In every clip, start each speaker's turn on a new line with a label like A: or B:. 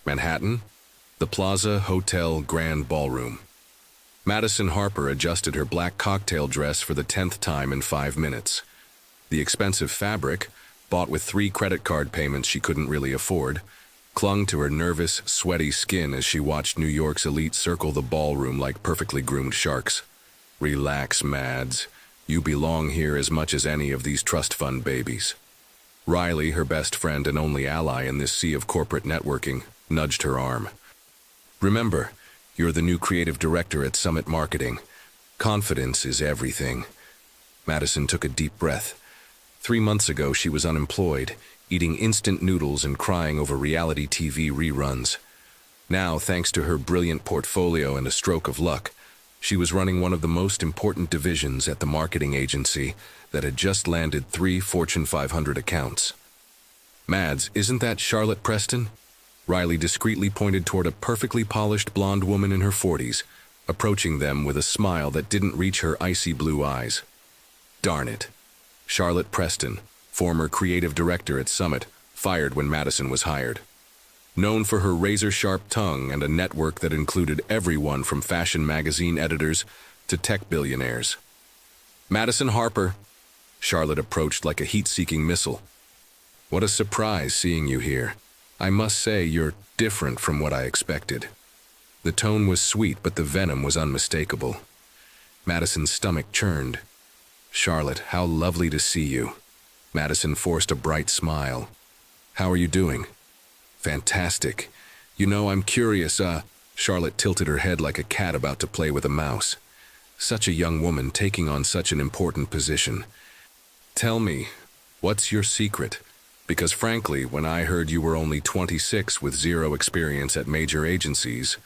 A: Manhattan, the Plaza Hotel Grand Ballroom. Madison Harper adjusted her black cocktail dress for the 10th time in 5 minutes. The expensive fabric, bought with 3 credit card payments she couldn't really afford, clung to her nervous, sweaty skin as she watched New York's elite circle the ballroom like perfectly groomed sharks. Relax, Mads. You belong here as much as any of these trust fund babies. Riley, her best friend and only ally in this sea of corporate networking, nudged her arm. Remember, you're the new creative director at Summit Marketing. Confidence is everything. Madison took a deep breath. 3 months ago, she was unemployed, eating instant noodles and crying over reality TV reruns. Now, thanks to her brilliant portfolio and a stroke of luck, she was running one of the most important divisions at the marketing agency that had just landed 3 Fortune 500 accounts. Mads, isn't that Charlotte Preston? Riley discreetly pointed toward a perfectly polished blonde woman in her 40s, approaching them with a smile that didn't reach her icy blue eyes. Darn it. Charlotte Preston, former creative director at Summit, fired when Madison was hired. Known for her razor-sharp tongue and a network that included everyone from fashion magazine editors to tech billionaires. Madison Harper. Charlotte approached like a heat-seeking missile. What a surprise seeing you here. I must say you're different from what I expected. The tone was sweet, but the venom was unmistakable. Madison's stomach churned. Charlotte, how lovely to see you. Madison forced a bright smile. How are you doing? Fantastic. You know, I'm curious, Charlotte tilted her head like a cat about to play with a mouse. Such a young woman taking on such an important position. Tell me, what's your secret? Because frankly, when I heard you were only 26 with 0 experience at major agencies,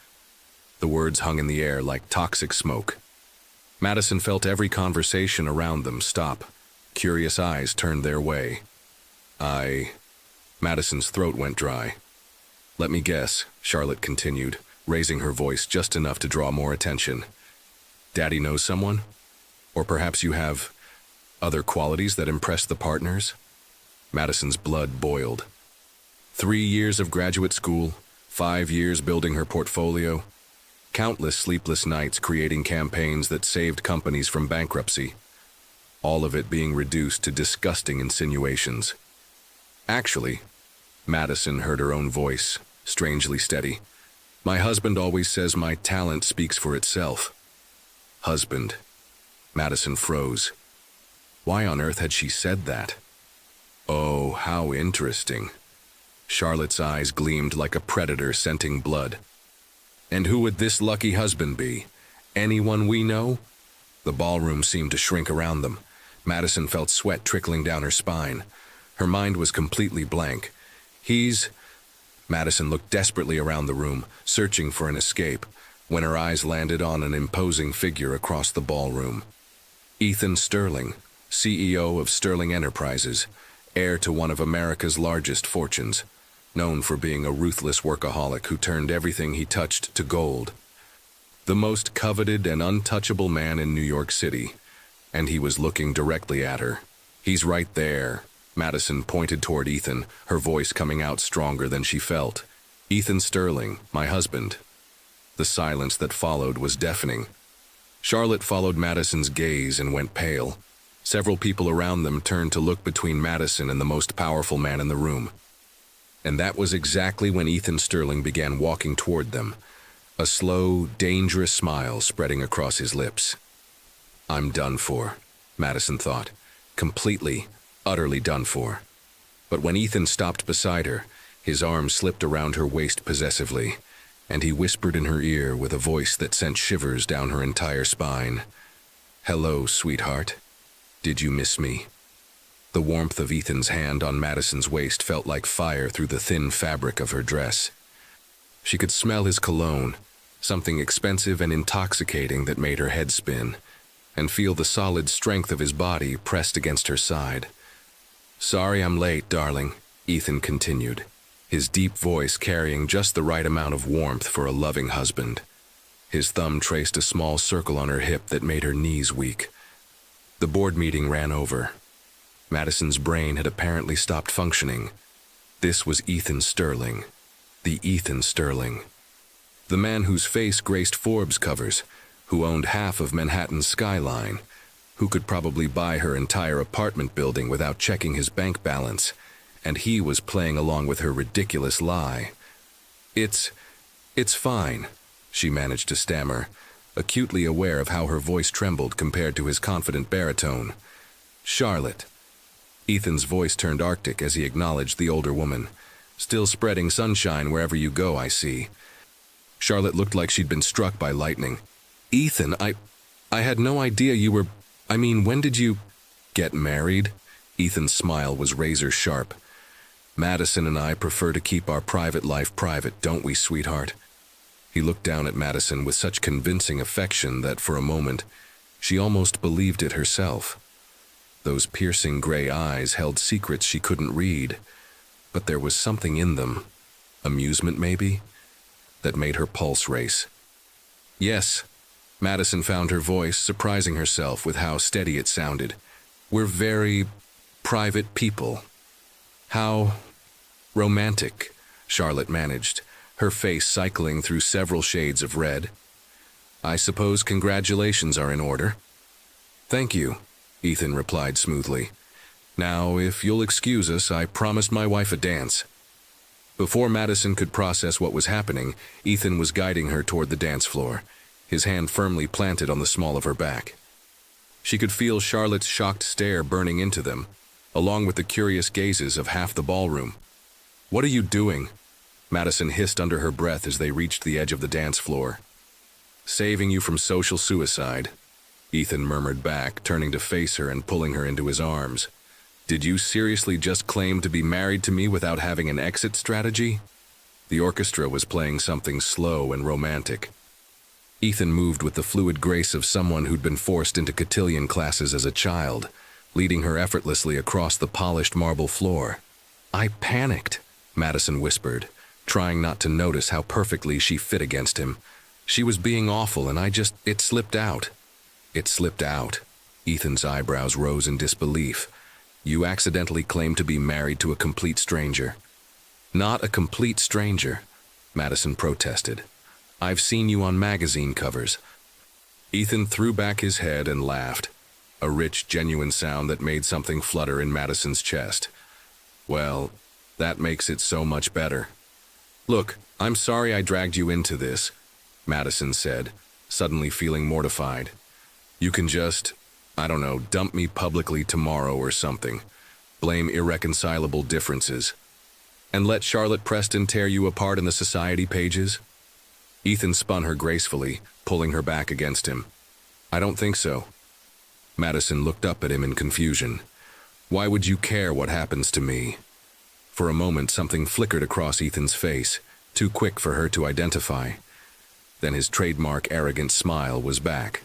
A: the words hung in the air like toxic smoke. Madison felt every conversation around them stop. Curious eyes turned their way. Madison's throat went dry. Let me guess, Charlotte continued, raising her voice just enough to draw more attention. Daddy knows someone? Or perhaps you have other qualities that impress the partners? Madison's blood boiled. 3 years of graduate school, 5 years building her portfolio, countless sleepless nights creating campaigns that saved companies from bankruptcy, all of it being reduced to disgusting insinuations. Actually, Madison heard her own voice, strangely steady. My husband always says my talent speaks for itself. Husband. Madison froze. Why on earth had she said that? Oh, how interesting. Charlotte's eyes gleamed like a predator scenting blood. And who would this lucky husband be? Anyone we know? The ballroom seemed to shrink around them. Madison felt sweat trickling down her spine. Her mind was completely blank. Madison looked desperately around the room, searching for an escape, when her eyes landed on an imposing figure across the ballroom. Ethan Sterling, CEO of Sterling Enterprises, heir to one of America's largest fortunes, known for being a ruthless workaholic who turned everything he touched to gold. The most coveted and untouchable man in New York City, and he was looking directly at her. He's right there. Madison pointed toward Ethan, her voice coming out stronger than she felt. Ethan Sterling, my husband. The silence that followed was deafening. Charlotte followed Madison's gaze and went pale. Several people around them turned to look between Madison and the most powerful man in the room. And that was exactly when Ethan Sterling began walking toward them, a slow, dangerous smile spreading across his lips. I'm done for, Madison thought. Completely, utterly done for. But when Ethan stopped beside her, his arm slipped around her waist possessively, and he whispered in her ear with a voice that sent shivers down her entire spine. Hello, sweetheart. Did you miss me? The warmth of Ethan's hand on Madison's waist felt like fire through the thin fabric of her dress. She could smell his cologne, something expensive and intoxicating that made her head spin, and feel the solid strength of his body pressed against her side. Sorry I'm late, darling, Ethan continued, his deep voice carrying just the right amount of warmth for a loving husband. His thumb traced a small circle on her hip that made her knees weak. The board meeting ran over. Madison's brain had apparently stopped functioning. This was Ethan Sterling, The Ethan Sterling. The man whose face graced Forbes covers, who owned half of Manhattan's skyline, who could probably buy her entire apartment building without checking his bank balance, and he was playing along with her ridiculous lie. It's fine, she managed to stammer, acutely aware of how her voice trembled compared to his confident baritone. Charlotte. Ethan's voice turned arctic as he acknowledged the older woman. Still spreading sunshine wherever you go, I see. Charlotte looked like she'd been struck by lightning. Ethan, I had no idea you were... when did you... Get married? Ethan's smile was razor sharp. Madison and I prefer to keep our private life private, don't we, sweetheart? He looked down at Madison with such convincing affection that, for a moment, she almost believed it herself. Those piercing gray eyes held secrets she couldn't read, but there was something in them, amusement maybe, that made her pulse race. Yes, Madison found her voice, surprising herself with how steady it sounded. We're very private people. How romantic, Charlotte managed, her face cycling through several shades of red. I suppose congratulations are in order. Thank you, Ethan replied smoothly. Now, if you'll excuse us, I promised my wife a dance. Before Madison could process what was happening, Ethan was guiding her toward the dance floor, his hand firmly planted on the small of her back. She could feel Charlotte's shocked stare burning into them, along with the curious gazes of half the ballroom. What are you doing? Madison hissed under her breath as they reached the edge of the dance floor. Saving you from social suicide, Ethan murmured back, turning to face her and pulling her into his arms. Did you seriously just claim to be married to me without having an exit strategy? The orchestra was playing something slow and romantic. Ethan moved with the fluid grace of someone who'd been forced into cotillion classes as a child, leading her effortlessly across the polished marble floor. I panicked, Madison whispered, trying not to notice how perfectly she fit against him. She was being awful and it slipped out. It slipped out. Ethan's eyebrows rose in disbelief. You accidentally claimed to be married to a complete stranger. Not a complete stranger, Madison protested. I've seen you on magazine covers. Ethan threw back his head and laughed, a rich, genuine sound that made something flutter in Madison's chest. Well, that makes it so much better. Look, I'm sorry I dragged you into this, Madison said, suddenly feeling mortified. You can just, dump me publicly tomorrow or something. Blame irreconcilable differences. And let Charlotte Preston tear you apart in the society pages? Ethan spun her gracefully, pulling her back against him. I don't think so. Madison looked up at him in confusion. Why would you care what happens to me? For a moment, something flickered across Ethan's face, too quick for her to identify. Then his trademark arrogant smile was back.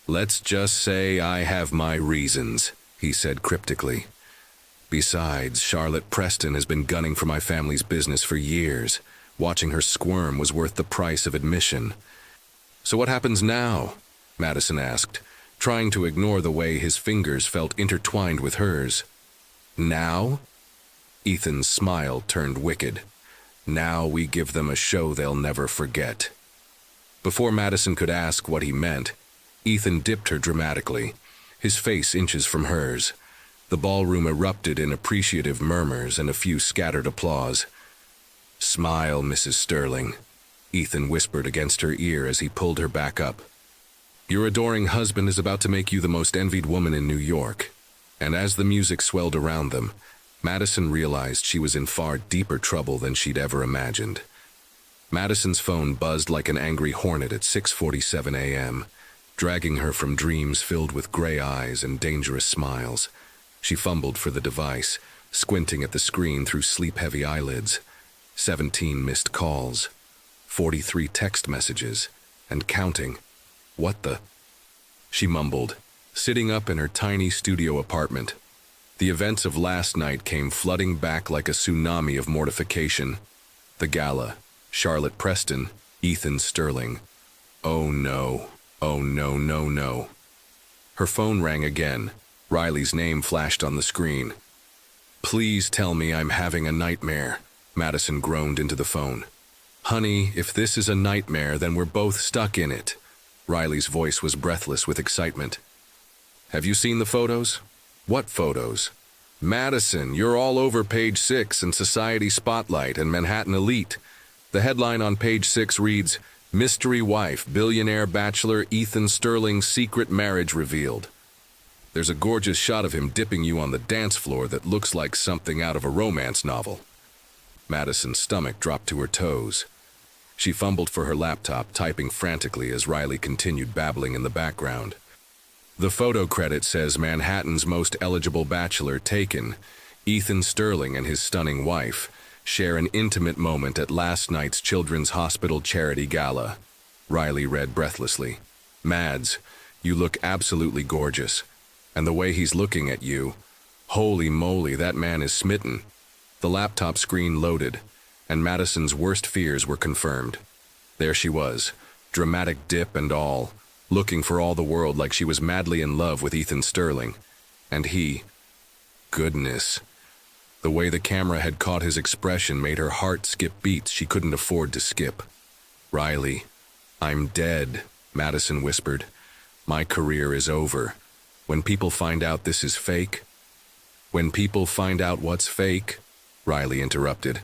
A: Let's just say I have my reasons, he said cryptically. Besides, Charlotte Preston has been gunning for my family's business for years. Watching her squirm was worth the price of admission. So what happens now? Madison asked, trying to ignore the way his fingers felt intertwined with hers. Now? Ethan's smile turned wicked. Now we give them a show they'll never forget. Before Madison could ask what he meant, Ethan dipped her dramatically, his face inches from hers. The ballroom erupted in appreciative murmurs and a few scattered applause. Smile, Mrs. Sterling, Ethan whispered against her ear as he pulled her back up. Your adoring husband is about to make you the most envied woman in New York. And as the music swelled around them, Madison realized she was in far deeper trouble than she'd ever imagined. Madison's phone buzzed like an angry hornet at 6:47 a.m., dragging her from dreams filled with gray eyes and dangerous smiles. She fumbled for the device, squinting at the screen through sleep-heavy eyelids. 17 missed calls, 43 text messages, and counting. What the? She mumbled, sitting up in her tiny studio apartment. The events of last night came flooding back like a tsunami of mortification. The gala, Charlotte Preston, Ethan Sterling. Oh no, oh no, no, no. Her phone rang again. Riley's name flashed on the screen. Please tell me I'm having a nightmare, Madison groaned into the phone. Honey, if this is a nightmare, then we're both stuck in it. Riley's voice was breathless with excitement. Have you seen the photos? What photos? Madison, you're all over page 6 in Society Spotlight and Manhattan Elite. The headline on page 6 reads, Mystery Wife, Billionaire Bachelor Ethan Sterling's Secret Marriage Revealed. There's a gorgeous shot of him dipping you on the dance floor that looks like something out of a romance novel. Madison's stomach dropped to her toes. She fumbled for her laptop, typing frantically as Riley continued babbling in the background. The photo credit says Manhattan's most eligible bachelor taken, Ethan Sterling and his stunning wife, share an intimate moment at last night's Children's Hospital charity gala. Riley read breathlessly. Mads, you look absolutely gorgeous. And the way he's looking at you, holy moly, that man is smitten. The laptop screen loaded, and Madison's worst fears were confirmed. There she was, dramatic dip and all, looking for all the world like she was madly in love with Ethan Sterling. And he... Goodness. The way the camera had caught his expression made her heart skip beats she couldn't afford to skip. Riley, I'm dead, Madison whispered. My career is over. When people find out this is fake... When people find out what's fake, Riley interrupted.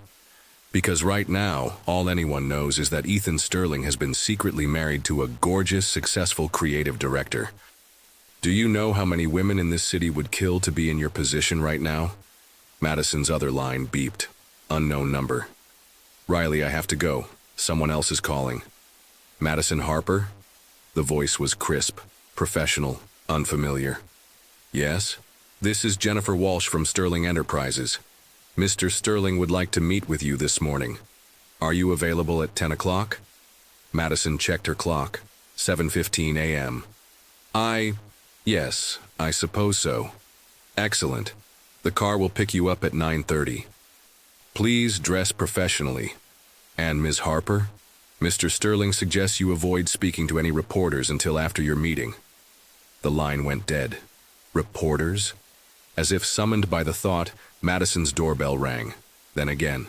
A: Because right now, all anyone knows is that Ethan Sterling has been secretly married to a gorgeous, successful creative director. Do you know how many women in this city would kill to be in your position right now? Madison's other line beeped. Unknown number. Riley, I have to go. Someone else is calling. Madison Harper? The voice was crisp, professional, unfamiliar. Yes? This is Jennifer Walsh from Sterling Enterprises. Mr. Sterling would like to meet with you this morning. Are you available at 10 o'clock? Madison checked her clock. 7:15 a.m. Yes, I suppose so. Excellent. The car will pick you up at 9:30. Please dress professionally. And Ms. Harper? Mr. Sterling suggests you avoid speaking to any reporters until after your meeting. The line went dead. Reporters? As if summoned by the thought, Madison's doorbell rang. Then again,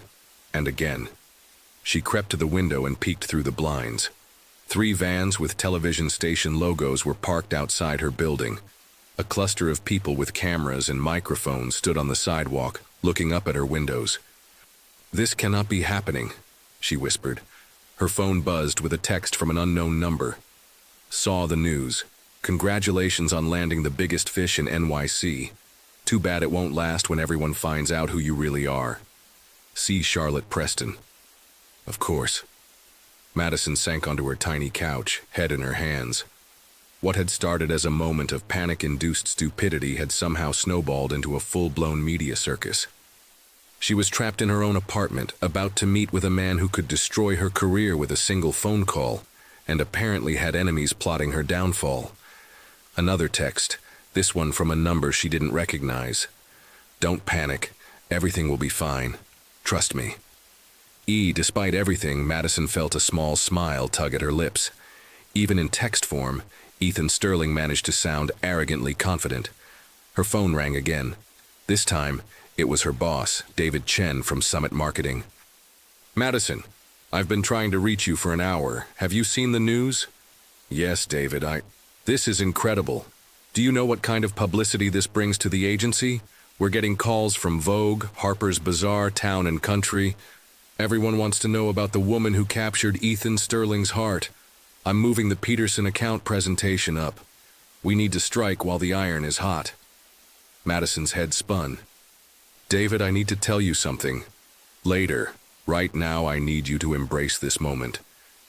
A: and again. She crept to the window and peeked through the blinds. 3 vans with television station logos were parked outside her building. A cluster of people with cameras and microphones stood on the sidewalk, looking up at her windows. This cannot be happening, she whispered. Her phone buzzed with a text from an unknown number. Saw the news. Congratulations on landing the biggest fish in NYC. Too bad it won't last when everyone finds out who you really are. See Charlotte Preston. Of course. Madison sank onto her tiny couch, head in her hands. What had started as a moment of panic-induced stupidity had somehow snowballed into a full-blown media circus. She was trapped in her own apartment, about to meet with a man who could destroy her career with a single phone call, and apparently had enemies plotting her downfall. Another text, this one from a number she didn't recognize. Don't panic. Everything will be fine. Trust me. Despite everything, Madison felt a small smile tug at her lips. Even in text form, Ethan Sterling managed to sound arrogantly confident. Her phone rang again. This time, it was her boss, David Chen from Summit Marketing. Madison, I've been trying to reach you for an hour. Have you seen the news? Yes, David, This is incredible. Do you know what kind of publicity this brings to the agency? We're getting calls from Vogue, Harper's Bazaar, Town and Country. Everyone wants to know about the woman who captured Ethan Sterling's heart. I'm moving the Peterson account presentation up. We need to strike while the iron is hot. Madison's head spun. David, I need to tell you something. Later. Right now, I need you to embrace this moment.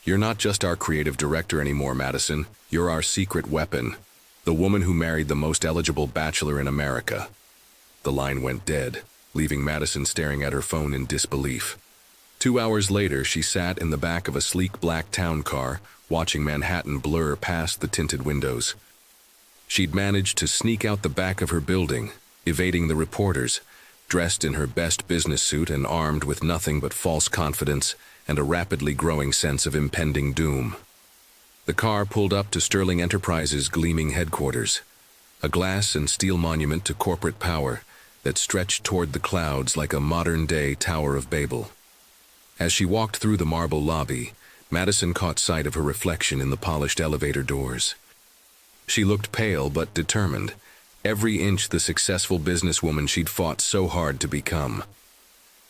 A: You're not just our creative director anymore, Madison. You're our secret weapon. The woman who married the most eligible bachelor in America. The line went dead, leaving Madison staring at her phone in disbelief. 2 hours later, she sat in the back of a sleek black town car, watching Manhattan blur past the tinted windows. She'd managed to sneak out the back of her building, evading the reporters, dressed in her best business suit and armed with nothing but false confidence and a rapidly growing sense of impending doom. The car pulled up to Sterling Enterprises' gleaming headquarters, a glass and steel monument to corporate power that stretched toward the clouds like a modern-day Tower of Babel. As she walked through the marble lobby, Madison caught sight of her reflection in the polished elevator doors. She looked pale but determined, every inch the successful businesswoman she'd fought so hard to become.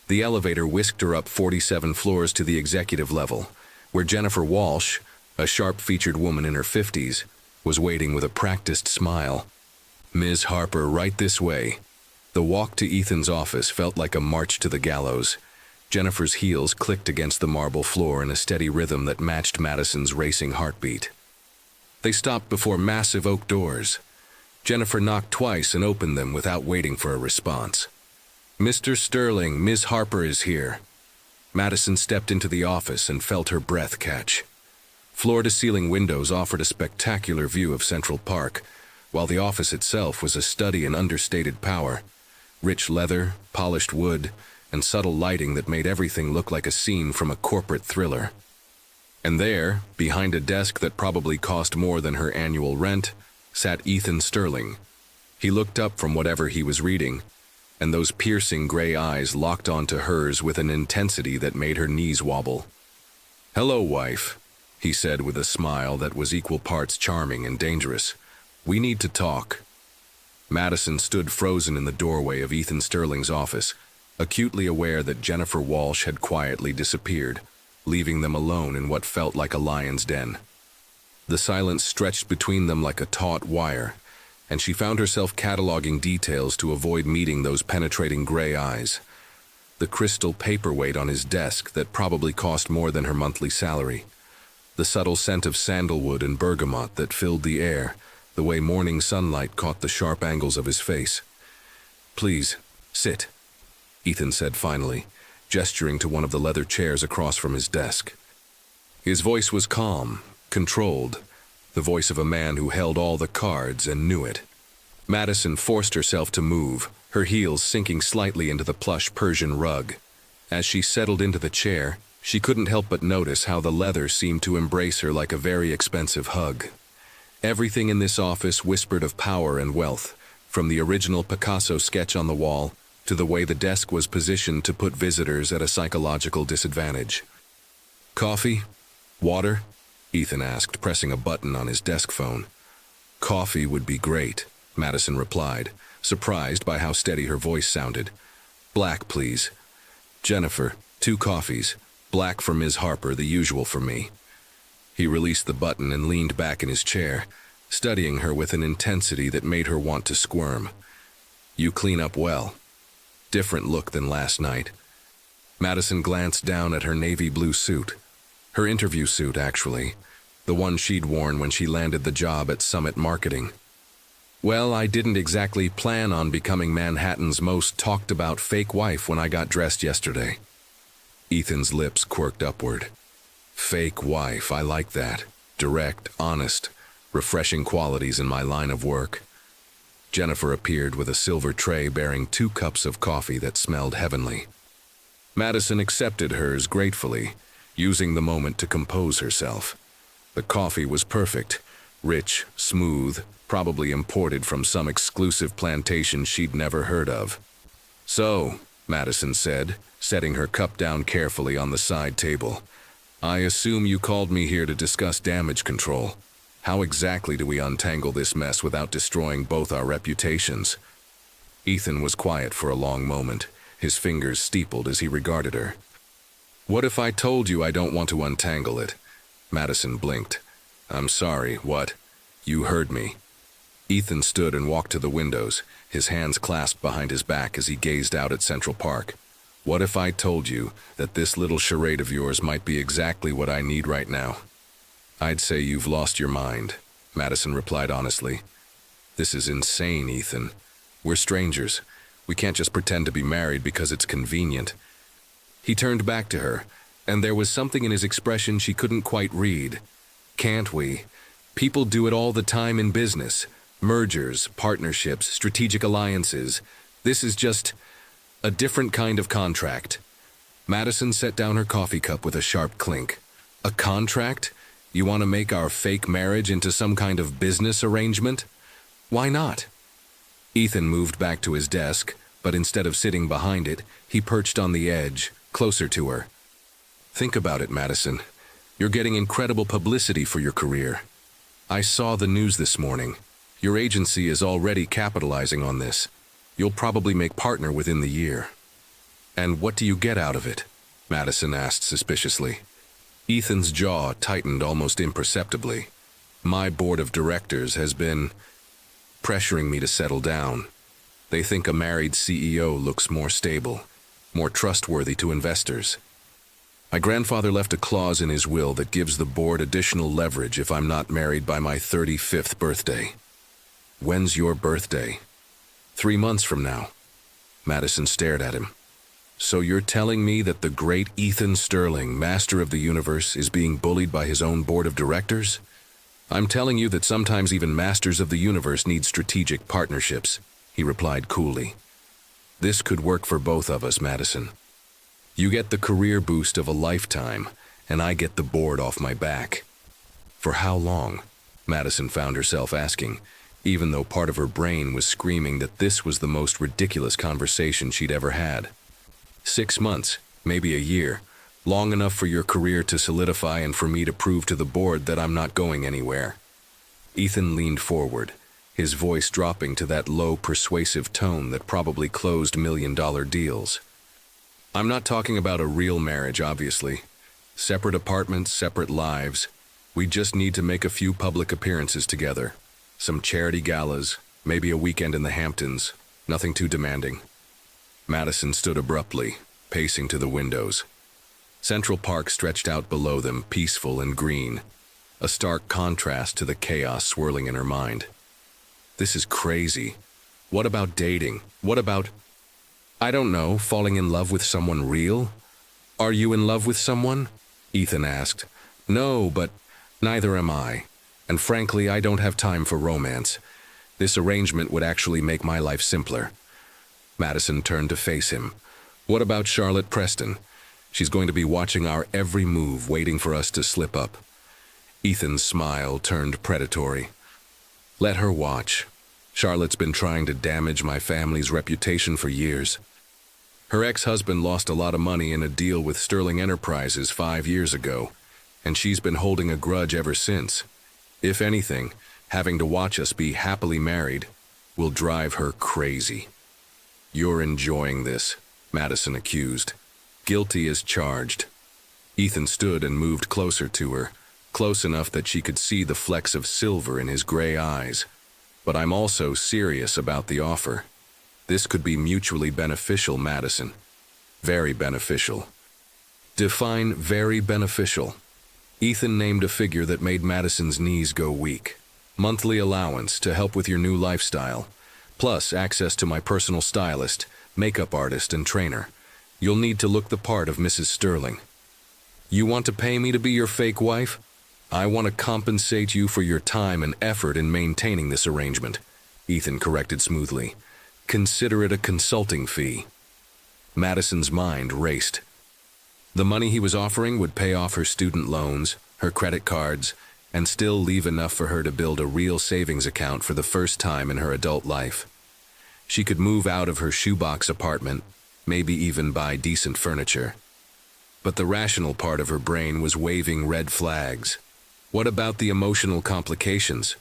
A: The elevator whisked her up 47 floors to the executive level, where Jennifer Walsh, a sharp-featured woman in her 50s, was waiting with a practiced smile. "Ms. Harper, right this way." The walk to Ethan's office felt like a march to the gallows. Jennifer's heels clicked against the marble floor in a steady rhythm that matched Madison's racing heartbeat. They stopped before massive oak doors. Jennifer knocked twice and opened them without waiting for a response. "Mr. Sterling, Ms. Harper is here." Madison stepped into the office and felt her breath catch. Floor-to-ceiling windows offered a spectacular view of Central Park, while the office itself was a study in understated power. Rich leather, polished wood, and subtle lighting that made everything look like a scene from a corporate thriller. And there, behind a desk that probably cost more than her annual rent, sat Ethan Sterling. He looked up from whatever he was reading, and those piercing gray eyes locked onto hers with an intensity that made her knees wobble. "Hello, wife," he said with a smile that was equal parts charming and dangerous. "We need to talk." Madison stood frozen in the doorway of Ethan Sterling's office, acutely aware that Jennifer Walsh had quietly disappeared, leaving them alone in what felt like a lion's den. The silence stretched between them like a taut wire, and she found herself cataloging details to avoid meeting those penetrating gray eyes. The crystal paperweight on his desk that probably cost more than her monthly salary. The subtle scent of sandalwood and bergamot that filled the air, the way morning sunlight caught the sharp angles of his face. "Please, sit," Ethan said finally, gesturing to one of the leather chairs across from his desk. His voice was calm, controlled, the voice of a man who held all the cards and knew it. Madison forced herself to move, her heels sinking slightly into the plush Persian rug. As she settled into the chair, she couldn't help but notice how the leather seemed to embrace her like a very expensive hug. Everything in this office whispered of power and wealth, from the original Picasso sketch on the wall to the way the desk was positioned to put visitors at a psychological disadvantage. "Coffee? Water?" Ethan asked, pressing a button on his desk phone. "Coffee would be great," Madison replied, surprised by how steady her voice sounded. "Black, please." "Jennifer, 2 coffees. Black for Ms. Harper, the usual for me." He released the button and leaned back in his chair, studying her with an intensity that made her want to squirm. "You clean up well." Different look than last night. Madison glanced down at her navy blue suit. Her interview suit, actually. The one she'd worn when she landed the job at Summit Marketing. "Well, I didn't exactly plan on becoming Manhattan's most talked-about fake wife when I got dressed yesterday." Ethan's lips quirked upward. "Fake wife, I like that. Direct, honest, refreshing qualities in my line of work." Jennifer appeared with a silver tray bearing 2 cups of coffee that smelled heavenly. Madison accepted hers gratefully, using the moment to compose herself. The coffee was perfect, rich, smooth, probably imported from some exclusive plantation she'd never heard of. "So," Madison said, setting her cup down carefully on the side table, "I assume you called me here to discuss damage control. How exactly do we untangle this mess without destroying both our reputations?" Ethan was quiet for a long moment, his fingers steepled as he regarded her. "What if I told you I don't want to untangle it?" Madison blinked. "I'm sorry, what?" "You heard me." Ethan stood and walked to the windows, his hands clasped behind his back as he gazed out at Central Park. "What if I told you that this little charade of yours might be exactly what I need right now?" "I'd say you've lost your mind," Madison replied honestly. "This is insane, Ethan. We're strangers. We can't just pretend to be married because it's convenient." He turned back to her, and there was something in his expression she couldn't quite read. "Can't we? People do it all the time in business. Mergers, partnerships, strategic alliances. This is just a different kind of contract." Madison set down her coffee cup with a sharp clink. "A contract? You want to make our fake marriage into some kind of business arrangement? Why not?" Ethan moved back to his desk, but instead of sitting behind it, he perched on the edge, closer to her. Think about it, Madison. You're getting incredible publicity for your career. I saw the news this morning. Your agency is already capitalizing on this. You'll probably make partner within the year. And what do you get out of it? Madison asked suspiciously. Ethan's jaw tightened almost imperceptibly. My board of directors has been pressuring me to settle down. They think a married CEO looks more stable, more trustworthy to investors. My grandfather left a clause in his will that gives the board additional leverage if I'm not married by my 35th birthday. When's your birthday? 3 months from now. Madison stared at him. So you're telling me that the great Ethan Sterling, master of the universe, is being bullied by his own board of directors? I'm telling you that sometimes even masters of the universe need strategic partnerships, he replied coolly. This could work for both of us, Madison. You get the career boost of a lifetime, and I get the board off my back. For how long? Madison found herself asking, even though part of her brain was screaming that this was the most ridiculous conversation she'd ever had. 6 months, maybe a year, long enough for your career to solidify and for me to prove to the board that I'm not going anywhere. Ethan leaned forward, his voice dropping to that low, persuasive tone that probably closed million-dollar deals. I'm not talking about a real marriage, obviously. Separate apartments, separate lives. We just need to make a few public appearances together. Some charity galas, maybe a weekend in the Hamptons. Nothing too demanding. Madison stood abruptly, pacing to the windows. Central Park stretched out below them, peaceful and green, a stark contrast to the chaos swirling in her mind. This is crazy. What about dating? What about, I don't know, falling in love with someone real? Are you in love with someone? Ethan asked. No, but neither am I. And frankly, I don't have time for romance. This arrangement would actually make my life simpler. Madison turned to face him. What about Charlotte Preston? She's going to be watching our every move, waiting for us to slip up. Ethan's smile turned predatory. Let her watch. Charlotte's been trying to damage my family's reputation for years. Her ex-husband lost a lot of money in a deal with Sterling Enterprises 5 years ago, and she's been holding a grudge ever since. If anything, having to watch us be happily married will drive her crazy. You're enjoying this, Madison accused. Guilty as charged. Ethan stood and moved closer to her, close enough that she could see the flecks of silver in his gray eyes. But I'm also serious about the offer. This could be mutually beneficial, Madison. Very beneficial. Define very beneficial. Ethan named a figure that made Madison's knees go weak. Monthly allowance to help with your new lifestyle, plus access to my personal stylist, makeup artist, and trainer. You'll need to look the part of Mrs. Sterling. You want to pay me to be your fake wife? I want to compensate you for your time and effort in maintaining this arrangement, Ethan corrected smoothly. Consider it a consulting fee. Madison's mind raced. The money he was offering would pay off her student loans, her credit cards, and still leave enough for her to build a real savings account for the first time in her adult life. She could move out of her shoebox apartment, maybe even buy decent furniture. But the rational part of her brain was waving red flags. What about the emotional complications?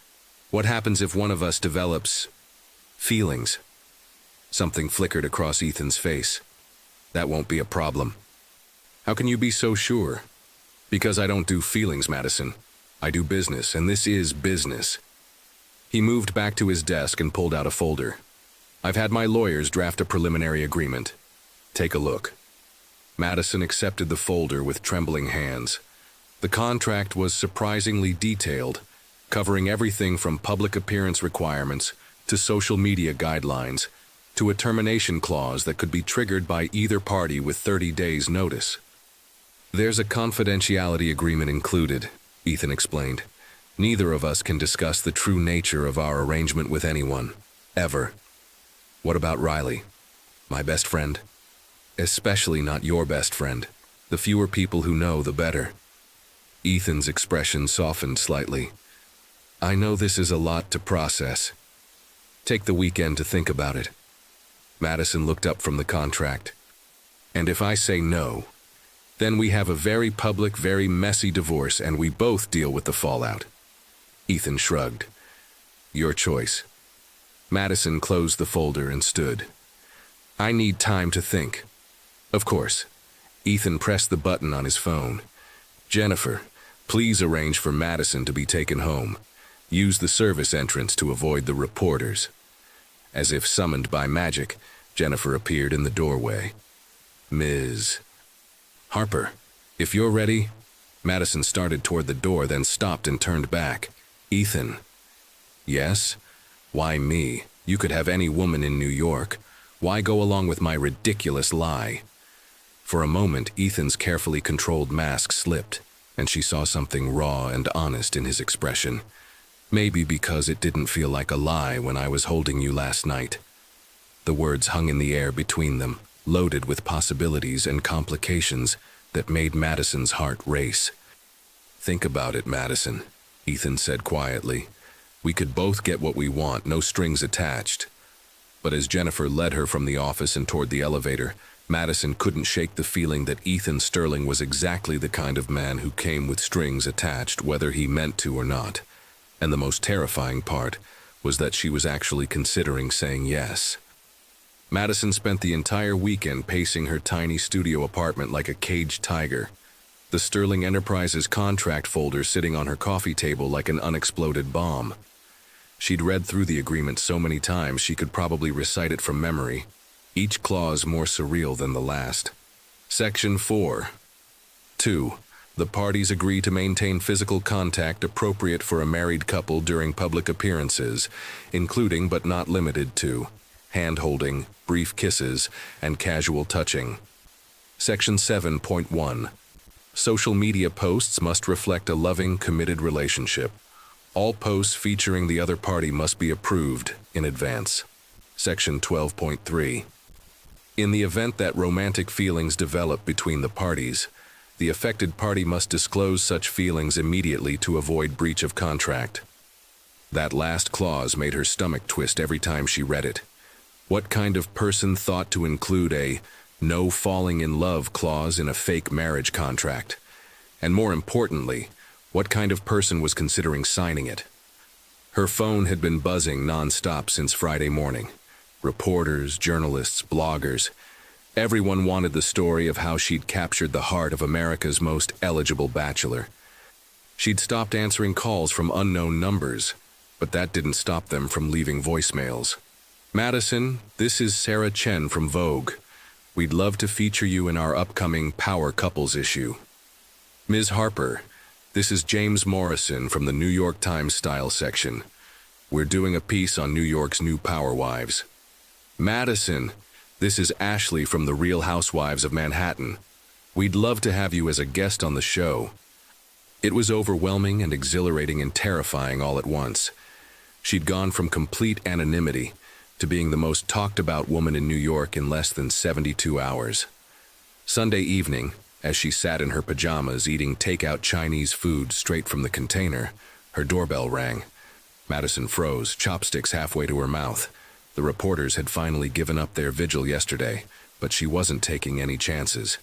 A: What happens if one of us develops feelings? Something flickered across Ethan's face. That won't be a problem. How can you be so sure? Because I don't do feelings, Madison. I do business, and this is business. He moved back to his desk and pulled out a folder. I've had my lawyers draft a preliminary agreement. Take a look. Madison accepted the folder with trembling hands. The contract was surprisingly detailed, covering everything from public appearance requirements to social media guidelines to a termination clause that could be triggered by either party with 30 days' notice. There's a confidentiality agreement included, Ethan explained. Neither of us can discuss the true nature of our arrangement with anyone, ever. What about Riley? My best friend? Especially not your best friend. The fewer people who know, the better. Ethan's expression softened slightly. I know this is a lot to process. Take the weekend to think about it. Madison looked up from the contract. And if I say no, Then we have a very public, very messy divorce, and we both deal with the fallout. Ethan shrugged. Your choice. Madison closed the folder and stood. I need time to think. Of course. Ethan pressed the button on his phone. Jennifer, please arrange for Madison to be taken home. Use the service entrance to avoid the reporters. As if summoned by magic, Jennifer appeared in the doorway. Ms. Harper, if you're ready. Madison started toward the door, then stopped and turned back. Ethan. Yes? Why me? You could have any woman in New York. Why go along with my ridiculous lie? For a moment, Ethan's carefully controlled mask slipped, and she saw something raw and honest in his expression. Maybe because it didn't feel like a lie when I was holding you last night. The words hung in the air between them, loaded with possibilities and complications that made Madison's heart race. Think about it, Madison, Ethan said quietly. We could both get what we want, no strings attached. But as Jennifer led her from the office and toward the elevator, Madison couldn't shake the feeling that Ethan Sterling was exactly the kind of man who came with strings attached, whether he meant to or not. And the most terrifying part was that she was actually considering saying yes. Madison spent the entire weekend pacing her tiny studio apartment like a caged tiger, the Sterling Enterprises contract folder sitting on her coffee table like an unexploded bomb. She'd read through the agreement so many times she could probably recite it from memory, each clause more surreal than the last. Section 4. 2. The parties agree to maintain physical contact appropriate for a married couple during public appearances, including but not limited to hand-holding, brief kisses, and casual touching. Section 7.1. Social media posts must reflect a loving, committed relationship. All posts featuring the other party must be approved in advance. Section 12.3. In the event that romantic feelings develop between the parties, the affected party must disclose such feelings immediately to avoid breach of contract. That last clause made her stomach twist every time she read it. What kind of person thought to include a no falling in love clause in a fake marriage contract? And more importantly, what kind of person was considering signing it? Her phone had been buzzing nonstop since Friday morning. Reporters, journalists, bloggers. Everyone wanted the story of how she'd captured the heart of America's most eligible bachelor. She'd stopped answering calls from unknown numbers, but that didn't stop them from leaving voicemails. Madison, this is Sarah Chen from Vogue. We'd love to feature you in our upcoming Power Couples issue. Ms. Harper, this is James Morrison from the New York Times Style section. We're doing a piece on New York's new power wives. Madison, this is Ashley from the Real Housewives of Manhattan. We'd love to have you as a guest on the show. It was overwhelming and exhilarating and terrifying all at once. She'd gone from complete anonymity to being the most talked-about woman in New York in less than 72 hours. Sunday evening, as she sat in her pajamas eating takeout Chinese food straight from the container, her doorbell rang. Madison froze, chopsticks halfway to her mouth. The reporters had finally given up their vigil yesterday, but she wasn't taking any chances.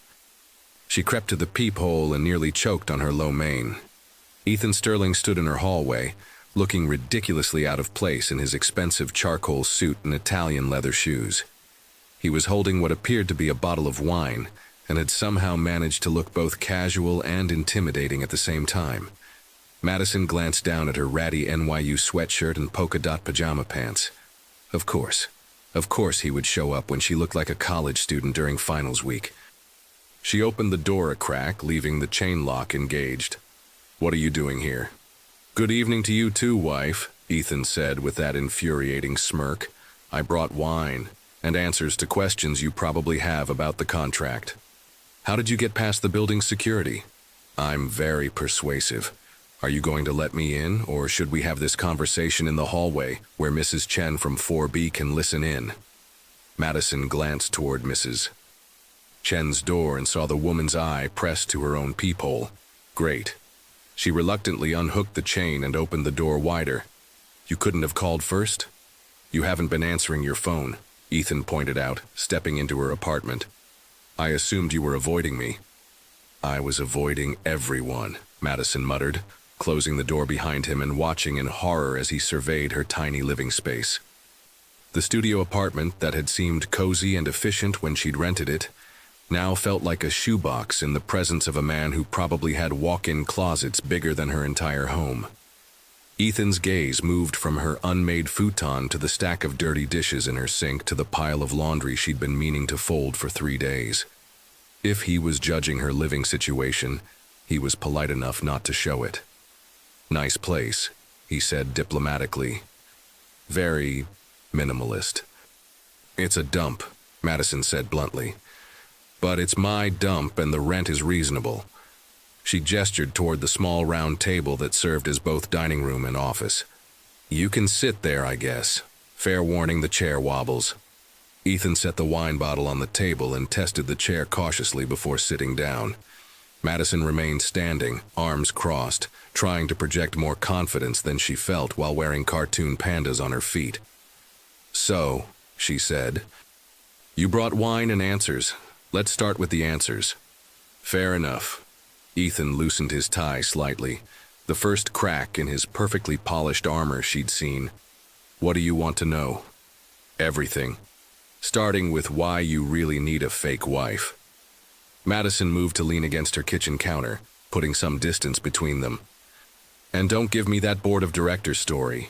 A: She crept to the peephole and nearly choked on her lo mein. Ethan Sterling stood in her hallway, looking ridiculously out of place in his expensive charcoal suit and Italian leather shoes. He was holding what appeared to be a bottle of wine, and had somehow managed to look both casual and intimidating at the same time. Madison glanced down at her ratty NYU sweatshirt and polka-dot pajama pants. Of course he would show up when she looked like a college student during finals week. She opened the door a crack, leaving the chain lock engaged. What are you doing here? Good evening to you too, wife, Ethan said with that infuriating smirk. I brought wine and answers to questions you probably have about the contract. How did you get past the building's security? I'm very persuasive. Are you going to let me in, or should we have this conversation in the hallway where Mrs. Chen from 4B can listen in? Madison glanced toward Mrs. Chen's door and saw the woman's eye pressed to her own peephole. Great. She reluctantly unhooked the chain and opened the door wider. You couldn't have called first? You haven't been answering your phone, Ethan pointed out, stepping into her apartment. I assumed you were avoiding me. I was avoiding everyone, Madison muttered, closing the door behind him and watching in horror as he surveyed her tiny living space. The studio apartment that had seemed cozy and efficient when she'd rented it now felt like a shoebox in the presence of a man who probably had walk-in closets bigger than her entire home. Ethan's gaze moved from her unmade futon to the stack of dirty dishes in her sink to the pile of laundry she'd been meaning to fold for 3 days. If he was judging her living situation, he was polite enough not to show it. "Nice place," he said diplomatically. "Very minimalist." "It's a dump," Madison said bluntly. "But it's my dump and the rent is reasonable." She gestured toward the small round table that served as both dining room and office. "You can sit there, I guess. Fair warning, the chair wobbles." Ethan set the wine bottle on the table and tested the chair cautiously before sitting down. Madison remained standing, arms crossed, trying to project more confidence than she felt while wearing cartoon pandas on her feet. "So," she said, "you brought wine and answers. Let's start with the answers." "Fair enough." Ethan loosened his tie slightly, the first crack in his perfectly polished armor she'd seen. "What do you want to know?" "Everything. Starting with why you really need a fake wife." Madison moved to lean against her kitchen counter, putting some distance between them. "And don't give me that board of directors story.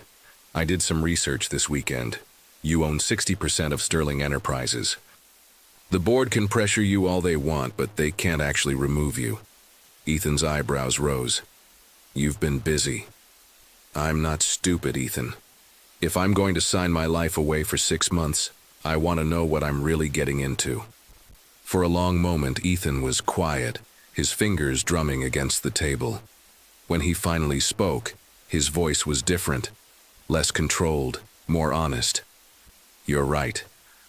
A: I did some research this weekend. You own 60% of Sterling Enterprises. The board can pressure you all they want, but they can't actually remove you." Ethan's eyebrows rose. "You've been busy." "I'm not stupid, Ethan. If I'm going to sign my life away for 6 months, I want to know what I'm really getting into." For a long moment, Ethan was quiet, his fingers drumming against the table. When he finally spoke, his voice was different, less controlled, more honest. "You're right.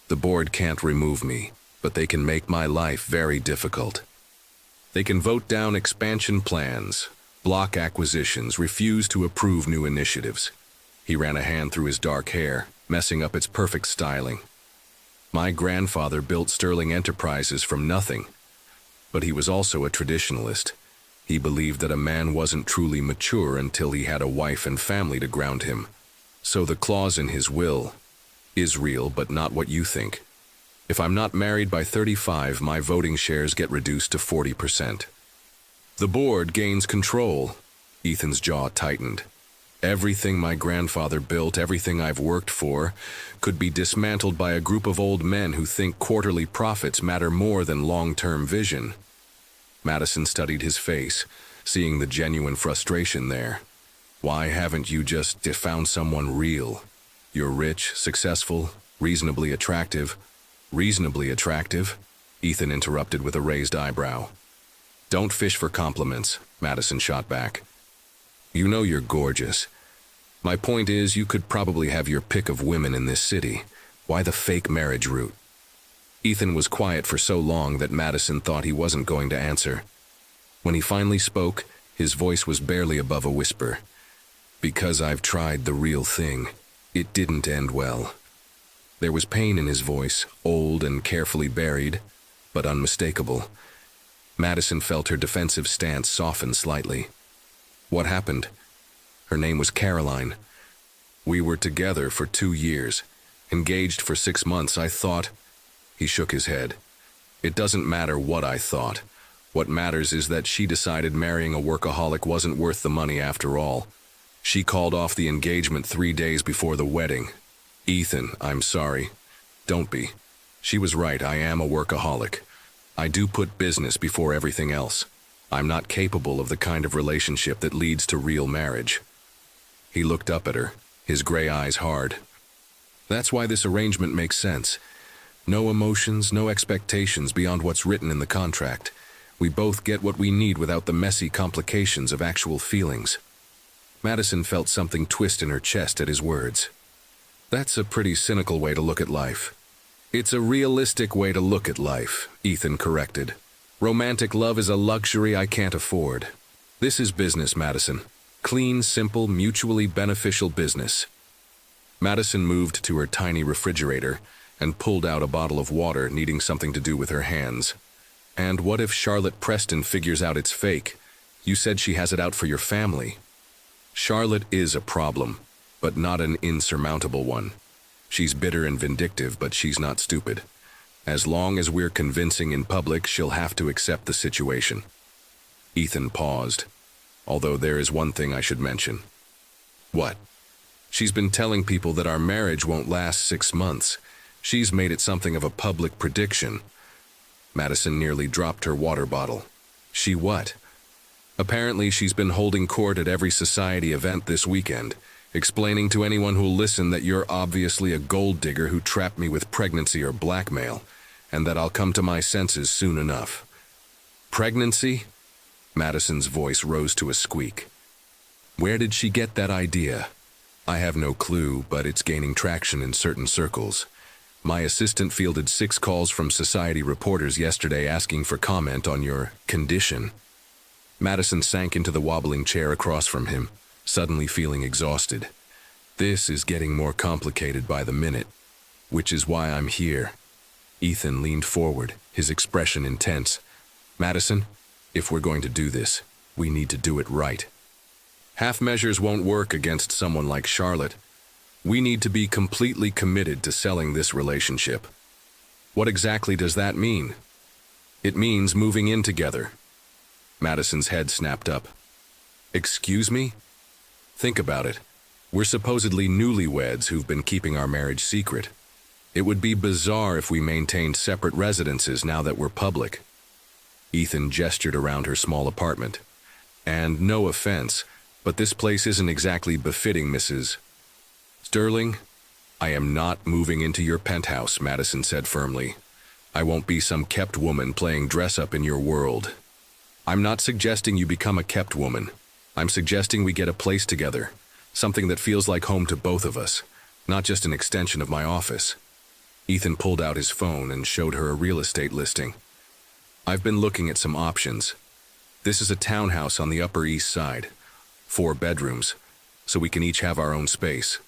A: The board can't remove me, but they can make my life very difficult. They can vote down expansion plans, block acquisitions, refuse to approve new initiatives." He ran a hand through his dark hair, messing up its perfect styling. "My grandfather built Sterling Enterprises from nothing, but he was also a traditionalist. He believed that a man wasn't truly mature until he had a wife and family to ground him. So the clause in his will is real, but not what you think. If I'm not married by 35, my voting shares get reduced to 40%. The board gains control." Ethan's jaw tightened. "Everything my grandfather built, everything I've worked for, could be dismantled by a group of old men who think quarterly profits matter more than long-term vision." Madison studied his face, seeing the genuine frustration there. "Why haven't you just found someone real? You're rich, successful, reasonably attractive." "Reasonably attractive?" Ethan interrupted with a raised eyebrow. "Don't fish for compliments," Madison shot back. "You know you're gorgeous. My point is, you could probably have your pick of women in this city. Why the fake marriage route?" Ethan was quiet for so long that Madison thought he wasn't going to answer. When he finally spoke, his voice was barely above a whisper. "Because I've tried the real thing. It didn't end well." There was pain in his voice, old and carefully buried, but unmistakable. Madison felt her defensive stance soften slightly. "What happened?" Her name was Caroline. "We were together for 2 years, engaged for 6 months. I thought—" He shook his head. "It doesn't matter what I thought. What matters is that she decided marrying a workaholic wasn't worth the money after all. She called off the engagement 3 days before the wedding. Ethan, I'm sorry. Don't be. She was right, I am a workaholic. I do put business before everything else. I'm not capable of the kind of relationship that leads to real marriage." He looked up at her, his gray eyes hard. "That's why this arrangement makes sense. No emotions, no expectations beyond what's written in the contract. We both get what we need without the messy complications of actual feelings." Madison felt something twist in her chest at his words. "That's a pretty cynical way to look at life." "It's a realistic way to look at life," Ethan corrected. "Romantic love is a luxury I can't afford. This is business, Madison. Clean, simple, mutually beneficial business." Madison moved to her tiny refrigerator and pulled out a bottle of water, needing something to do with her hands. And what if Charlotte Preston figures out it's fake? You said she has it out for your family. Charlotte is a problem, but not an insurmountable one. She's bitter and vindictive, but she's not stupid. As long as we're convincing in public, she'll have to accept the situation. Ethan paused, although there is one thing I should mention. What? She's been telling people that our marriage won't last 6 months. She's made it something of a public prediction. Madison nearly dropped her water bottle. She what? Apparently she's been holding court at every society event this weekend, explaining to anyone who'll listen that you're obviously a gold digger who trapped me with pregnancy or blackmail, and that I'll come to my senses soon enough. Pregnancy? Madison's voice rose to a squeak. Where did she get that idea? I have no clue, but it's gaining traction in certain circles. My assistant fielded 6 calls from society reporters yesterday asking for comment on your condition. Madison sank into the wobbling chair across from him, suddenly feeling exhausted. This is getting more complicated by the minute, which is why I'm here. Ethan leaned forward, his expression intense. Madison, if we're going to do this, we need to do it right. Half measures won't work against someone like Charlotte. We need to be completely committed to selling this relationship. What exactly does that mean? It means moving in together. Madison's head snapped up. Excuse me? Think about it. We're supposedly newlyweds who've been keeping our marriage secret. It would be bizarre if we maintained separate residences now that we're public. Ethan gestured around her small apartment. And no offense, but this place isn't exactly befitting Mrs. Sterling. I am not moving into your penthouse, Madison said firmly. I won't be some kept woman playing dress-up in your world. I'm not suggesting you become a kept woman. I'm suggesting we get a place together, something that feels like home to both of us, not just an extension of my office. Ethan pulled out his phone and showed her a real estate listing. I've been looking at some options. This is a townhouse on the Upper East Side, 4 bedrooms, so we can each have our own space.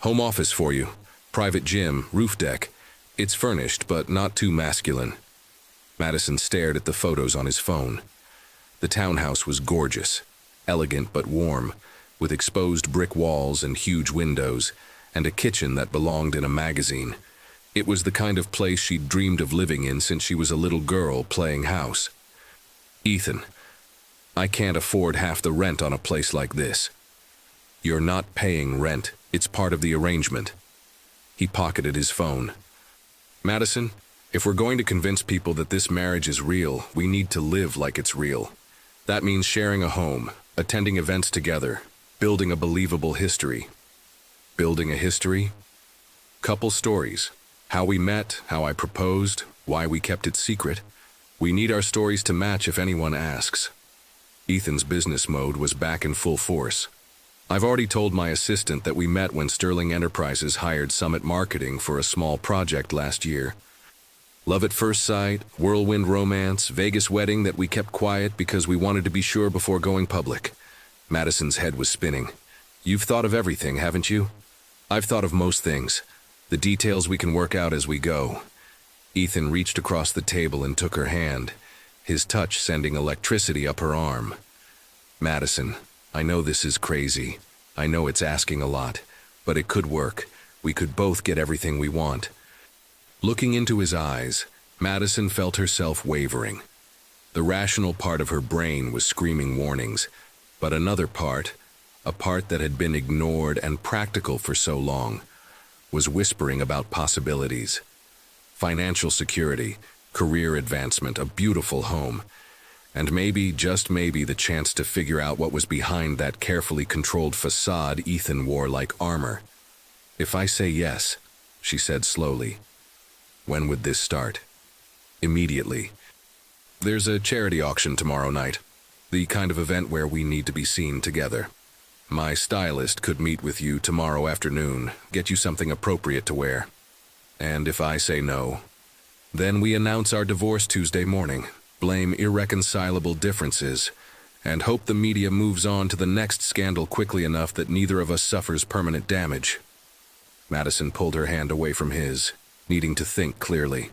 A: Home office for you, private gym, roof deck. It's furnished, but not too masculine. Madison stared at the photos on his phone. The townhouse was gorgeous, elegant but warm, with exposed brick walls and huge windows, and a kitchen that belonged in a magazine. It was the kind of place she'd dreamed of living in since she was a little girl playing house. Ethan, I can't afford half the rent on a place like this. You're not paying rent. It's part of the arrangement. He pocketed his phone. Madison, if we're going to convince people that this marriage is real, we need to live like it's real. That means sharing a home, attending events together, building a believable history. Building a history? Couple stories. How we met, how I proposed, why we kept it secret. We need our stories to match if anyone asks. Ethan's business mode was back in full force. I've already told my assistant that we met when Sterling Enterprises hired Summit Marketing for a small project last year. Love at first sight, whirlwind romance, Vegas wedding that we kept quiet because we wanted to be sure before going public. Madison's head was spinning. You've thought of everything, haven't you? I've thought of most things. The details we can work out as we go. Ethan reached across the table and took her hand, his touch sending electricity up her arm. Madison, I know this is crazy. I know it's asking a lot, but it could work. We could both get everything we want. Looking into his eyes, Madison felt herself wavering. The rational part of her brain was screaming warnings, but another part, a part that had been ignored and practical for so long, was whispering about possibilities. Financial security, career advancement, a beautiful home, and maybe, just maybe, the chance to figure out what was behind that carefully controlled facade Ethan wore like armor. If I say yes, she said slowly. When would this start? Immediately. There's a charity auction tomorrow night, the kind of event where we need to be seen together. My stylist could meet with you tomorrow afternoon, get you something appropriate to wear. And if I say no, then we announce our divorce Tuesday morning, blame irreconcilable differences, and hope the media moves on to the next scandal quickly enough that neither of us suffers permanent damage. Madison pulled her hand away from his, needing to think clearly.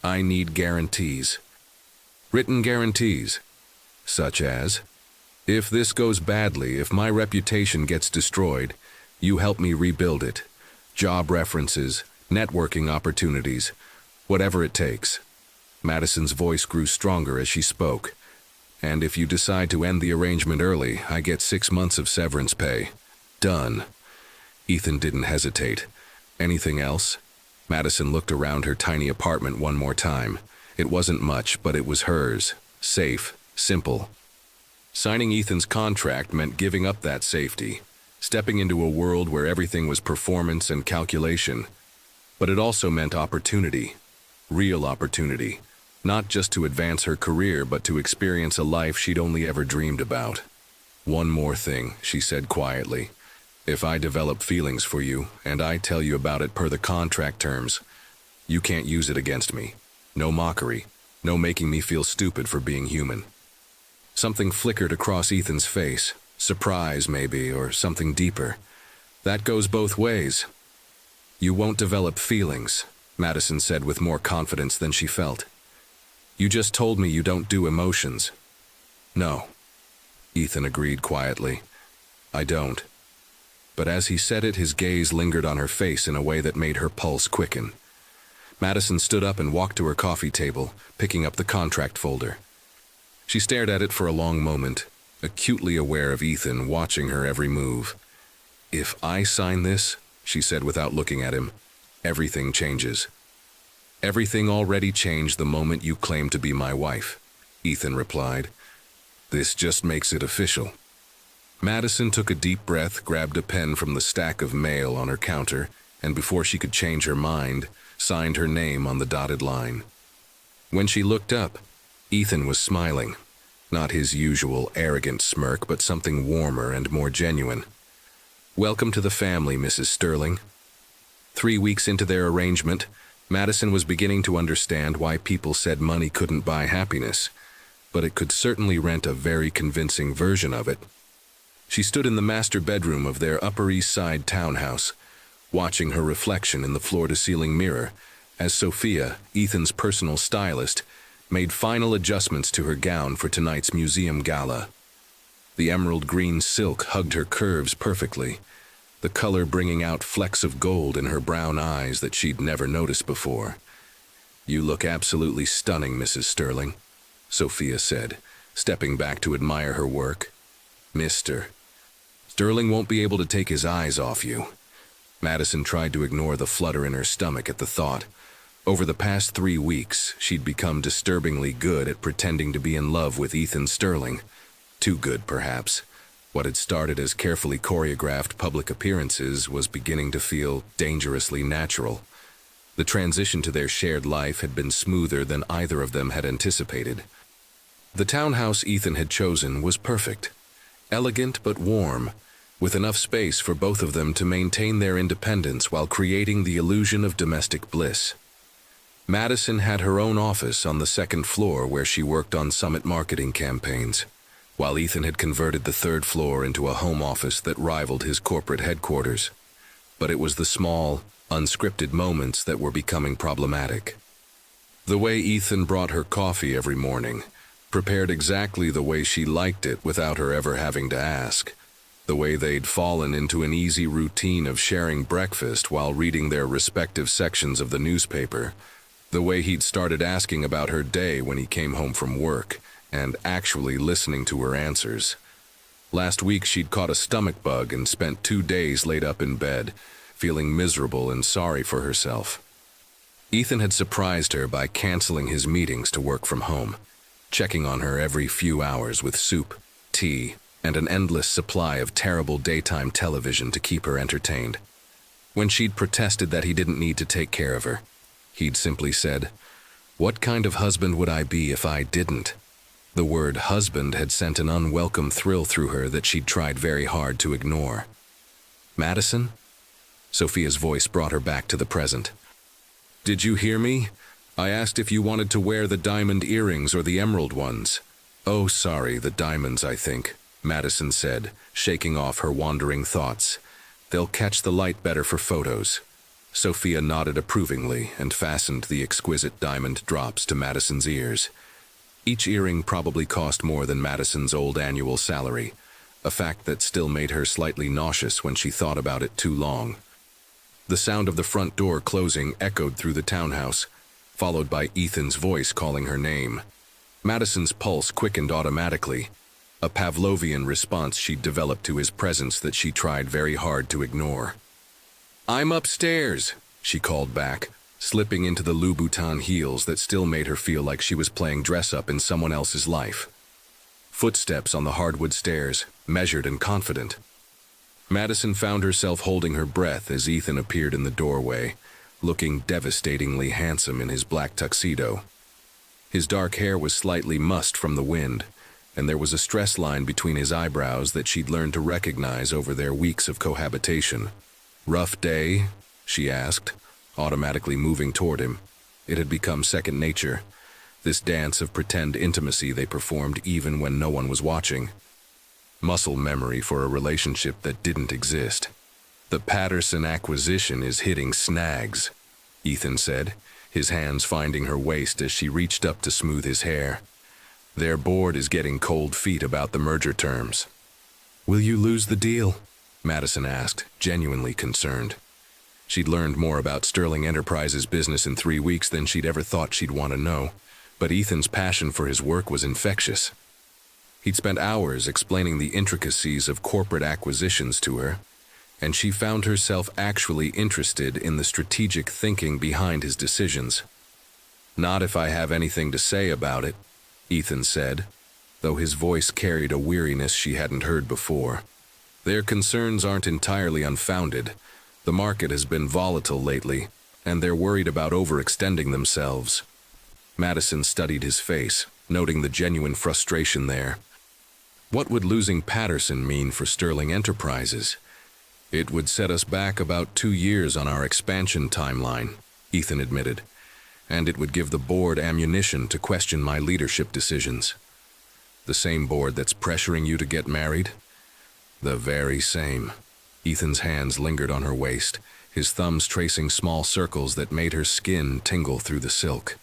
A: I need guarantees. Written guarantees, such as, if this goes badly, if my reputation gets destroyed, you help me rebuild it. Job references, networking opportunities, whatever it takes. Madison's voice grew stronger as she spoke. And if you decide to end the arrangement early, I get 6 months of severance pay. Done. Ethan didn't hesitate. Anything else? Madison looked around her tiny apartment one more time. It wasn't much, but it was hers. Safe, simple. Signing Ethan's contract meant giving up that safety, stepping into a world where everything was performance and calculation. But it also meant opportunity. Real opportunity. Not just to advance her career, but to experience a life she'd only ever dreamed about. One more thing, she said quietly. If I develop feelings for you, and I tell you about it per the contract terms, you can't use it against me. No mockery. No making me feel stupid for being human. Something flickered across Ethan's face. Surprise, maybe, or something deeper. That goes both ways. You won't develop feelings, Madison said with more confidence than she felt. You just told me you don't do emotions. No, Ethan agreed quietly. I don't. But as he said it, his gaze lingered on her face in a way that made her pulse quicken. Madison stood up and walked to her coffee table, picking up the contract folder. She stared at it for a long moment, acutely aware of Ethan watching her every move. If I sign this, she said without looking at him, everything changes. Everything already changed the moment you claimed to be my wife, Ethan replied. This just makes it official. Madison took a deep breath, grabbed a pen from the stack of mail on her counter, and before she could change her mind, signed her name on the dotted line. When she looked up, Ethan was smiling. Not his usual arrogant smirk, but something warmer and more genuine. Welcome to the family, Mrs. Sterling. 3 weeks into their arrangement, Madison was beginning to understand why people said money couldn't buy happiness, but it could certainly rent a very convincing version of it. She stood in the master bedroom of their Upper East Side townhouse, watching her reflection in the floor-to-ceiling mirror, as Sophia, Ethan's personal stylist, made final adjustments to her gown for tonight's museum gala. The emerald green silk hugged her curves perfectly, the color bringing out flecks of gold in her brown eyes that she'd never noticed before. You look absolutely stunning, Mrs. Sterling, Sophia said, stepping back to admire her work. Mr. Sterling won't be able to take his eyes off you. Madison tried to ignore the flutter in her stomach at the thought. Over the past 3 weeks, she'd become disturbingly good at pretending to be in love with Ethan Sterling. Too good, perhaps. What had started as carefully choreographed public appearances was beginning to feel dangerously natural. The transition to their shared life had been smoother than either of them had anticipated. The townhouse Ethan had chosen was perfect. Elegant but warm, with enough space for both of them to maintain their independence while creating the illusion of domestic bliss. Madison had her own office on the 2nd floor where she worked on summit marketing campaigns, while Ethan had converted the 3rd floor into a home office that rivaled his corporate headquarters. But it was the small, unscripted moments that were becoming problematic. The way Ethan brought her coffee every morning, prepared exactly the way she liked it without her ever having to ask. The way they'd fallen into an easy routine of sharing breakfast while reading their respective sections of the newspaper. The way he'd started asking about her day when he came home from work, and actually listening to her answers. Last week she'd caught a stomach bug and spent 2 days laid up in bed, feeling miserable and sorry for herself. Ethan had surprised her by canceling his meetings to work from home, checking on her every few hours with soup, tea, and an endless supply of terrible daytime television to keep her entertained. When she'd protested that he didn't need to take care of her, he'd simply said, "What kind of husband would I be if I didn't?" The word husband had sent an unwelcome thrill through her that she'd tried very hard to ignore. Madison? Sophia's voice brought her back to the present. Did you hear me? I asked if you wanted to wear the diamond earrings or the emerald ones. Oh, sorry, the diamonds, I think, Madison said, shaking off her wandering thoughts. They'll catch the light better for photos. Sophia nodded approvingly and fastened the exquisite diamond drops to Madison's ears. Each earring probably cost more than Madison's old annual salary, a fact that still made her slightly nauseous when she thought about it too long. The sound of the front door closing echoed through the townhouse, followed by Ethan's voice calling her name. Madison's pulse quickened automatically, a Pavlovian response she'd developed to his presence that she tried very hard to ignore. "I'm upstairs," she called back, slipping into the Louboutin heels that still made her feel like she was playing dress-up in someone else's life. Footsteps on the hardwood stairs, measured and confident. Madison found herself holding her breath as Ethan appeared in the doorway, looking devastatingly handsome in his black tuxedo. His dark hair was slightly mussed from the wind, and there was a stress line between his eyebrows that she'd learned to recognize over their weeks of cohabitation. "Rough day?" she asked, automatically moving toward him. It had become second nature, this dance of pretend intimacy they performed even when no one was watching. Muscle memory for a relationship that didn't exist. "The Patterson acquisition is hitting snags," Ethan said, his hands finding her waist as she reached up to smooth his hair. "Their board is getting cold feet about the merger terms." "Will you lose the deal?" Madison asked, genuinely concerned. She'd learned more about Sterling Enterprises' business in 3 weeks than she'd ever thought she'd want to know, but Ethan's passion for his work was infectious. He'd spent hours explaining the intricacies of corporate acquisitions to her, and she found herself actually interested in the strategic thinking behind his decisions. "Not if I have anything to say about it," Ethan said, though his voice carried a weariness she hadn't heard before. "Their concerns aren't entirely unfounded. The market has been volatile lately, and they're worried about overextending themselves." Madison studied his face, noting the genuine frustration there. What would losing Patterson mean for Sterling Enterprises? "It would set us back about 2 years on our expansion timeline," Ethan admitted, "and it would give the board ammunition to question my leadership decisions." "The same board that's pressuring you to get married?" "The very same." Ethan's hands lingered on her waist, his thumbs tracing small circles that made her skin tingle through the silk.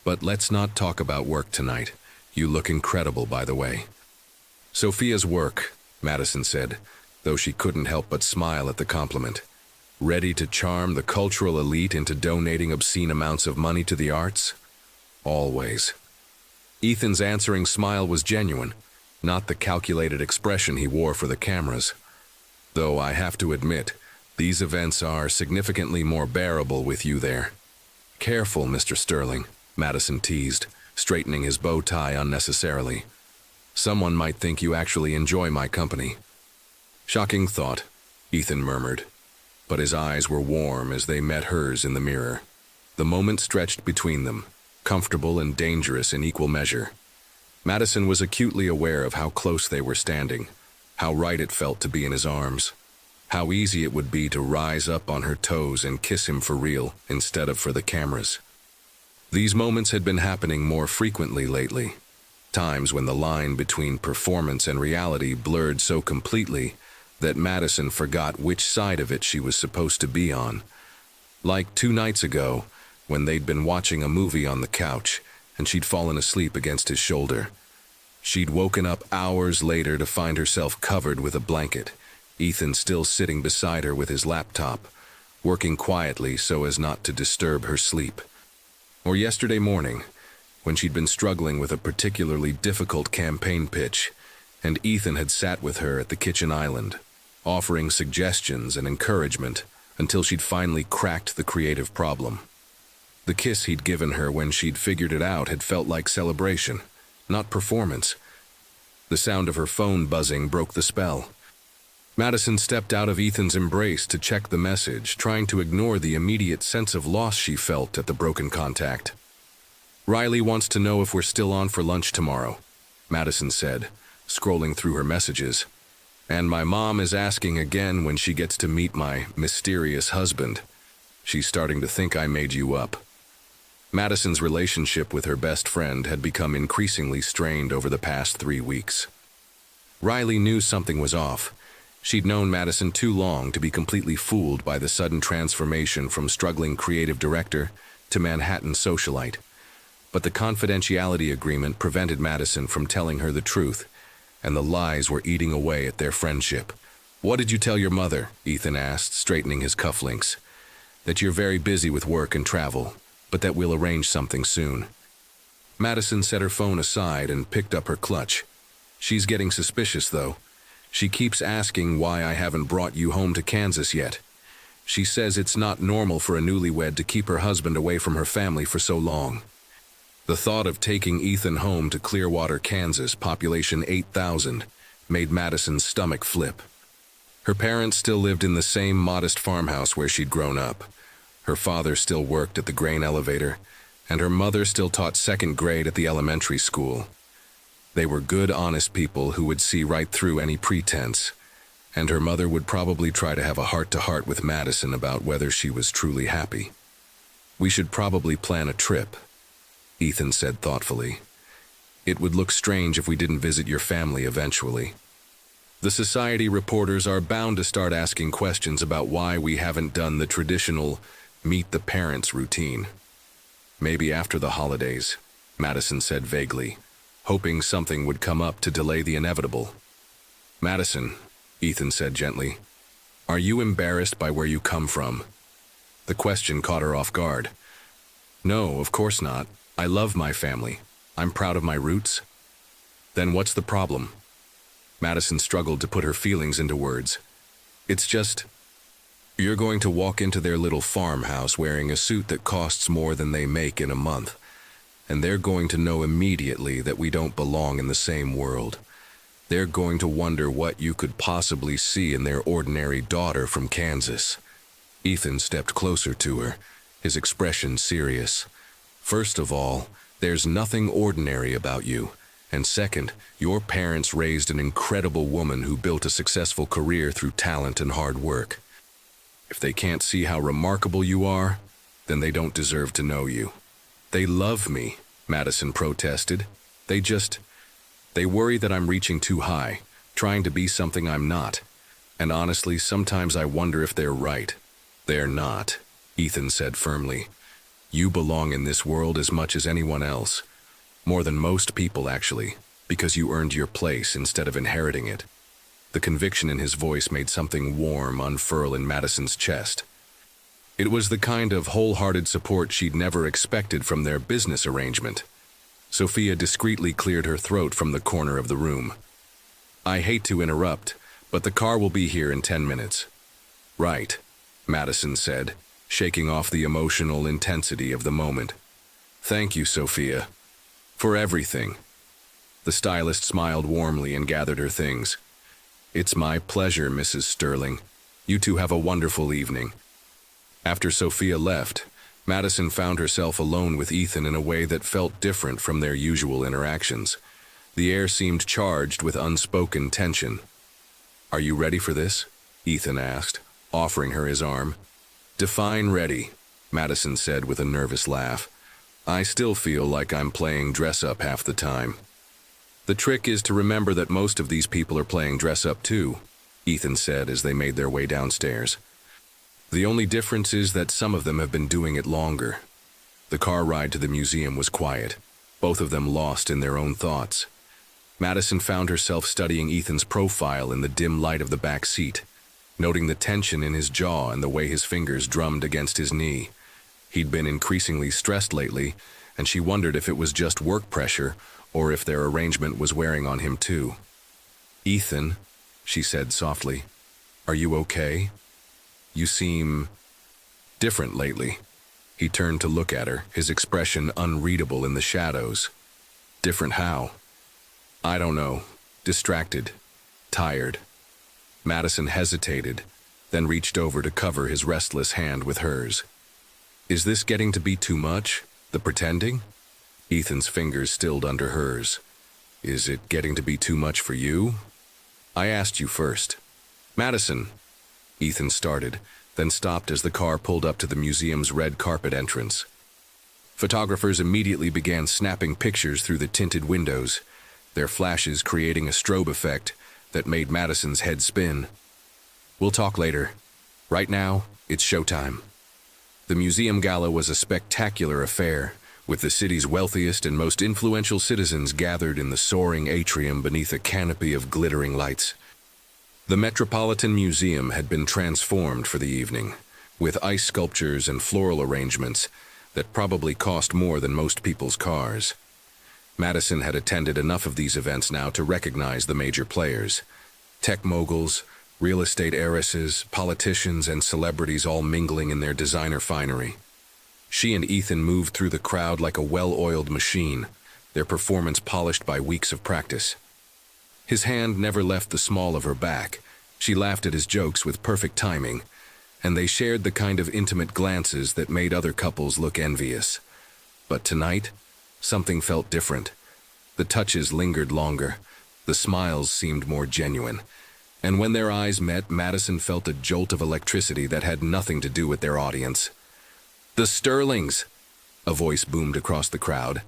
A: "But let's not talk about work tonight. You look incredible, by the way." "Sophia's work," Madison said, though she couldn't help but smile at the compliment. "Ready to charm the cultural elite into donating obscene amounts of money to the arts?" "Always." Ethan's answering smile was genuine, not the calculated expression he wore for the cameras. "Though I have to admit, these events are significantly more bearable with you there." "Careful, Mr. Sterling," Madison teased, straightening his bow tie unnecessarily. "Someone might think you actually enjoy my company." "Shocking thought," Ethan murmured, but his eyes were warm as they met hers in the mirror. The moment stretched between them, comfortable and dangerous in equal measure. Madison was acutely aware of how close they were standing, how right it felt to be in his arms, how easy it would be to rise up on her toes and kiss him for real instead of for the cameras. These moments had been happening more frequently lately, times when the line between performance and reality blurred so completely that Madison forgot which side of it she was supposed to be on. Like 2 nights ago, when they'd been watching a movie on the couch, and she'd fallen asleep against his shoulder. She'd woken up hours later to find herself covered with a blanket, Ethan still sitting beside her with his laptop, working quietly so as not to disturb her sleep. Or yesterday morning, when she'd been struggling with a particularly difficult campaign pitch, and Ethan had sat with her at the kitchen island, offering suggestions and encouragement until she'd finally cracked the creative problem. The kiss he'd given her when she'd figured it out had felt like celebration, not performance. The sound of her phone buzzing broke the spell. Madison stepped out of Ethan's embrace to check the message, trying to ignore the immediate sense of loss she felt at the broken contact. "Riley wants to know if we're still on for lunch tomorrow," Madison said, scrolling through her messages. "And my mom is asking again when she gets to meet my mysterious husband. She's starting to think I made you up." Madison's relationship with her best friend had become increasingly strained over the past 3 weeks. Riley knew something was off. She'd known Madison too long to be completely fooled by the sudden transformation from struggling creative director to Manhattan socialite. But the confidentiality agreement prevented Madison from telling her the truth, and the lies were eating away at their friendship. "What did you tell your mother?" Ethan asked, straightening his cufflinks. "That you're very busy with work and travel, but that we'll arrange something soon." Madison set her phone aside and picked up her clutch. "She's getting suspicious, though. She keeps asking why I haven't brought you home to Kansas yet. She says it's not normal for a newlywed to keep her husband away from her family for so long." The thought of taking Ethan home to Clearwater, Kansas, population 8,000, made Madison's stomach flip. Her parents still lived in the same modest farmhouse where she'd grown up. Her father still worked at the grain elevator, and her mother still taught second grade at the elementary school. They were good, honest people who would see right through any pretense, and her mother would probably try to have a heart-to-heart with Madison about whether she was truly happy. "We should probably plan a trip," Ethan said thoughtfully. "It would look strange if we didn't visit your family eventually. The society reporters are bound to start asking questions about why we haven't done the traditional meet the parents routine." "Maybe after the holidays," Madison said vaguely, hoping something would come up to delay the inevitable. "Madison," Ethan said gently, "are you embarrassed by where you come from?" The question caught her off guard. "No, of course not. I love my family. I'm proud of my roots." "Then what's the problem?" Madison struggled to put her feelings into words. "It's just, you're going to walk into their little farmhouse wearing a suit that costs more than they make in a month, and they're going to know immediately that we don't belong in the same world. They're going to wonder what you could possibly see in their ordinary daughter from Kansas." Ethan stepped closer to her, his expression serious. "First of all, there's nothing ordinary about you. And second, your parents raised an incredible woman who built a successful career through talent and hard work. If they can't see how remarkable you are, then they don't deserve to know you." "They love me," Madison protested. They worry that I'm reaching too high, trying to be something I'm not. And honestly, sometimes I wonder if they're right." "They're not," Ethan said firmly. "You belong in this world as much as anyone else. More than most people, actually, because you earned your place instead of inheriting it." The conviction in his voice made something warm unfurl in Madison's chest. It was the kind of wholehearted support she'd never expected from their business arrangement. Sophia discreetly cleared her throat from the corner of the room. "I hate to interrupt, but the car will be here in 10 minutes." "Right," Madison said, shaking off the emotional intensity of the moment. "Thank you, Sophia. For everything." The stylist smiled warmly and gathered her things. "It's my pleasure, Mrs. Sterling. You two have a wonderful evening." After Sophia left, Madison found herself alone with Ethan in a way that felt different from their usual interactions. The air seemed charged with unspoken tension. "Are you ready for this?" Ethan asked, offering her his arm. "Define ready," Madison said with a nervous laugh. "I still feel like I'm playing dress-up half the time." "The trick is to remember that most of these people are playing dress-up too," Ethan said as they made their way downstairs. "The only difference is that some of them have been doing it longer." The car ride to the museum was quiet, both of them lost in their own thoughts. Madison found herself studying Ethan's profile in the dim light of the back seat, noting the tension in his jaw and the way his fingers drummed against his knee. He'd been increasingly stressed lately, and she wondered if it was just work pressure or if their arrangement was wearing on him too. "Ethan," she said softly, "are you okay? You seem different lately." He turned to look at her, his expression unreadable in the shadows. "Different how?" "I don't know. Distracted. Tired." Madison hesitated, then reached over to cover his restless hand with hers. "Is this getting to be too much? The pretending?" Ethan's fingers stilled under hers. "Is it getting to be too much for you? I asked you first." "Madison," Ethan started, then stopped as the car pulled up to the museum's red carpet entrance. Photographers immediately began snapping pictures through the tinted windows, their flashes creating a strobe effect that made Madison's head spin. "We'll talk later. Right now, it's showtime." The museum gala was a spectacular affair, with the city's wealthiest and most influential citizens gathered in the soaring atrium beneath a canopy of glittering lights. The Metropolitan Museum had been transformed for the evening, with ice sculptures and floral arrangements that probably cost more than most people's cars. Madison had attended enough of these events now to recognize the major players. Tech moguls, real estate heiresses, politicians, and celebrities all mingling in their designer finery. She and Ethan moved through the crowd like a well-oiled machine, their performance polished by weeks of practice. His hand never left the small of her back. She laughed at his jokes with perfect timing, and they shared the kind of intimate glances that made other couples look envious. But tonight, something felt different. The touches lingered longer, the smiles seemed more genuine, and when their eyes met, Madison felt a jolt of electricity that had nothing to do with their audience. "The Sterlings!" a voice boomed across the crowd.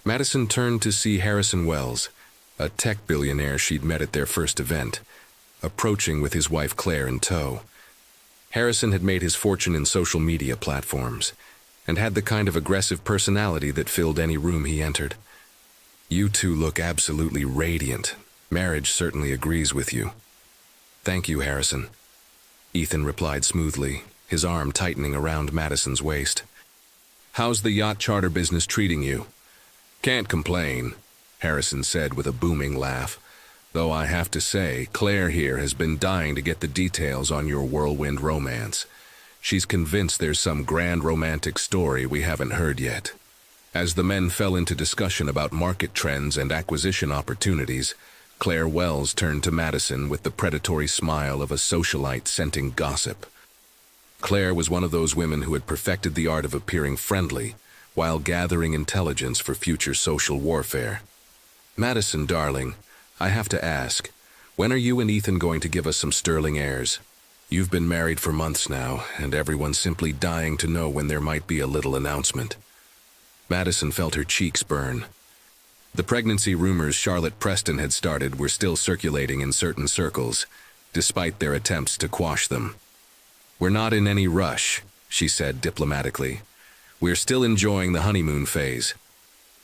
A: Madison turned to see Harrison Wells, a tech billionaire she'd met at their first event, approaching with his wife Claire in tow. Harrison had made his fortune in social media platforms, and had the kind of aggressive personality that filled any room he entered. "You two look absolutely radiant. Marriage certainly agrees with you." "Thank you, Harrison," Ethan replied smoothly, his arm tightening around Madison's waist. "How's the yacht charter business treating you?" "Can't complain," Harrison said with a booming laugh. "Though I have to say, Claire here has been dying to get the details on your whirlwind romance. She's convinced there's some grand romantic story we haven't heard yet." As the men fell into discussion about market trends and acquisition opportunities, Claire Wells turned to Madison with the predatory smile of a socialite scenting gossip. Claire was one of those women who had perfected the art of appearing friendly while gathering intelligence for future social warfare. "Madison, darling, I have to ask, when are you and Ethan going to give us some sterling heirs? You've been married for months now, and everyone's simply dying to know when there might be a little announcement." Madison felt her cheeks burn. The pregnancy rumors Charlotte Preston had started were still circulating in certain circles, despite their attempts to quash them. "We're not in any rush," she said diplomatically. "We're still enjoying the honeymoon phase."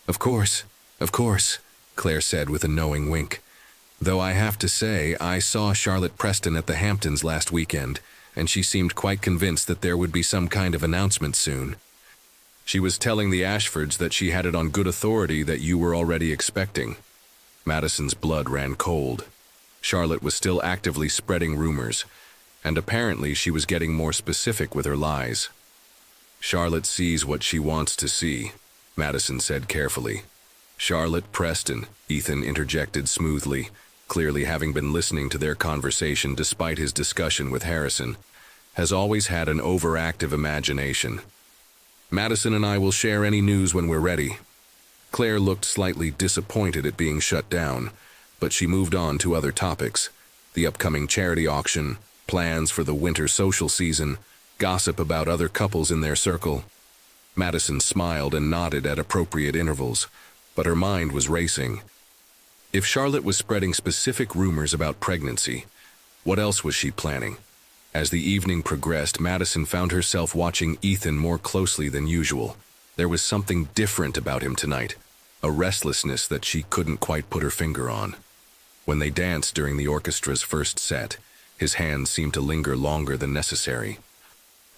A: Of course," Claire said with a knowing wink. "Though I have to say, I saw Charlotte Preston at the Hamptons last weekend, and she seemed quite convinced that there would be some kind of announcement soon. She was telling the Ashfords that she had it on good authority that you were already expecting." Madison's blood ran cold. Charlotte was still actively spreading rumors, and apparently she was getting more specific with her lies. "Charlotte sees what she wants to see," Madison said carefully. "Charlotte Preston," Ethan interjected smoothly, clearly having been listening to their conversation despite his discussion with Harrison, "has always had an overactive imagination. Madison and I will share any news when we're ready." Claire looked slightly disappointed at being shut down, but she moved on to other topics: the upcoming charity auction, plans for the winter social season, gossip about other couples in their circle. Madison smiled and nodded at appropriate intervals, but her mind was racing. If Charlotte was spreading specific rumors about pregnancy, what else was she planning? As the evening progressed, Madison found herself watching Ethan more closely than usual. There was something different about him tonight, a restlessness that she couldn't quite put her finger on. When they danced during the orchestra's first set, his hands seemed to linger longer than necessary.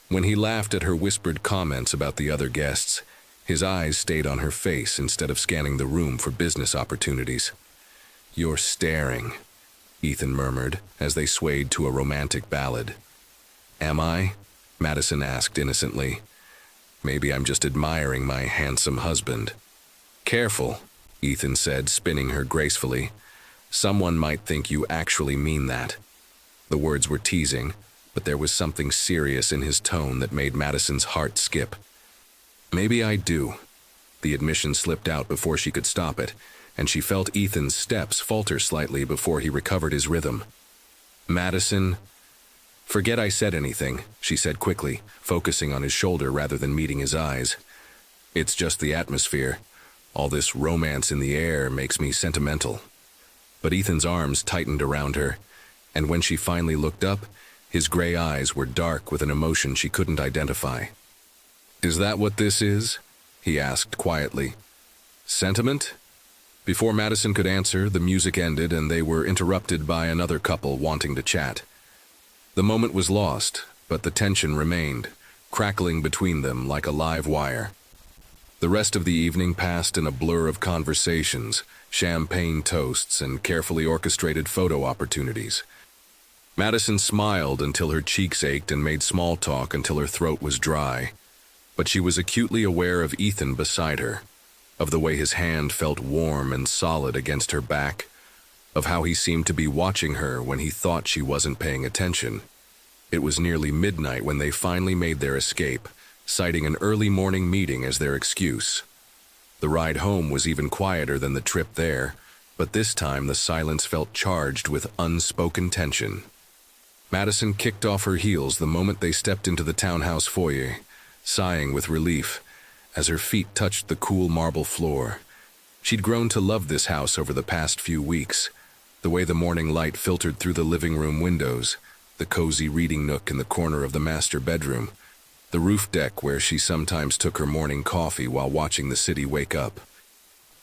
A: When he laughed at her whispered comments about the other guests, his eyes stayed on her face instead of scanning the room for business opportunities. "You're staring," Ethan murmured as they swayed to a romantic ballad. "Am I?" Madison asked innocently. "Maybe I'm just admiring my handsome husband." "Careful," Ethan said, spinning her gracefully. "Someone might think you actually mean that." The words were teasing, but there was something serious in his tone that made Madison's heart skip. "Maybe I do." The admission slipped out before she could stop it, and she felt Ethan's steps falter slightly before he recovered his rhythm. "Madison..." "Forget I said anything," she said quickly, focusing on his shoulder rather than meeting his eyes. "It's just the atmosphere. All this romance in the air makes me sentimental." But Ethan's arms tightened around her, and when she finally looked up, his gray eyes were dark with an emotion she couldn't identify. "Is that what this is?" he asked quietly. Sentiment? Before Madison could answer, the music ended and they were interrupted by another couple wanting to chat. The moment was lost, but the tension remained, crackling between them like a live wire. The rest of the evening passed in a blur of conversations, champagne toasts, and carefully orchestrated photo opportunities. Madison smiled until her cheeks ached and made small talk until her throat was dry. But she was acutely aware of Ethan beside her, of the way his hand felt warm and solid against her back, of how he seemed to be watching her when he thought she wasn't paying attention. It was nearly midnight when they finally made their escape, citing an early morning meeting as their excuse. The ride home was even quieter than the trip there, but this time the silence felt charged with unspoken tension. Madison kicked off her heels the moment they stepped into the townhouse foyer, sighing with relief as her feet touched the cool marble floor. She'd grown to love this house over the past few weeks, the way the morning light filtered through the living room windows, the cozy reading nook in the corner of the master bedroom, the roof deck where she sometimes took her morning coffee while watching the city wake up.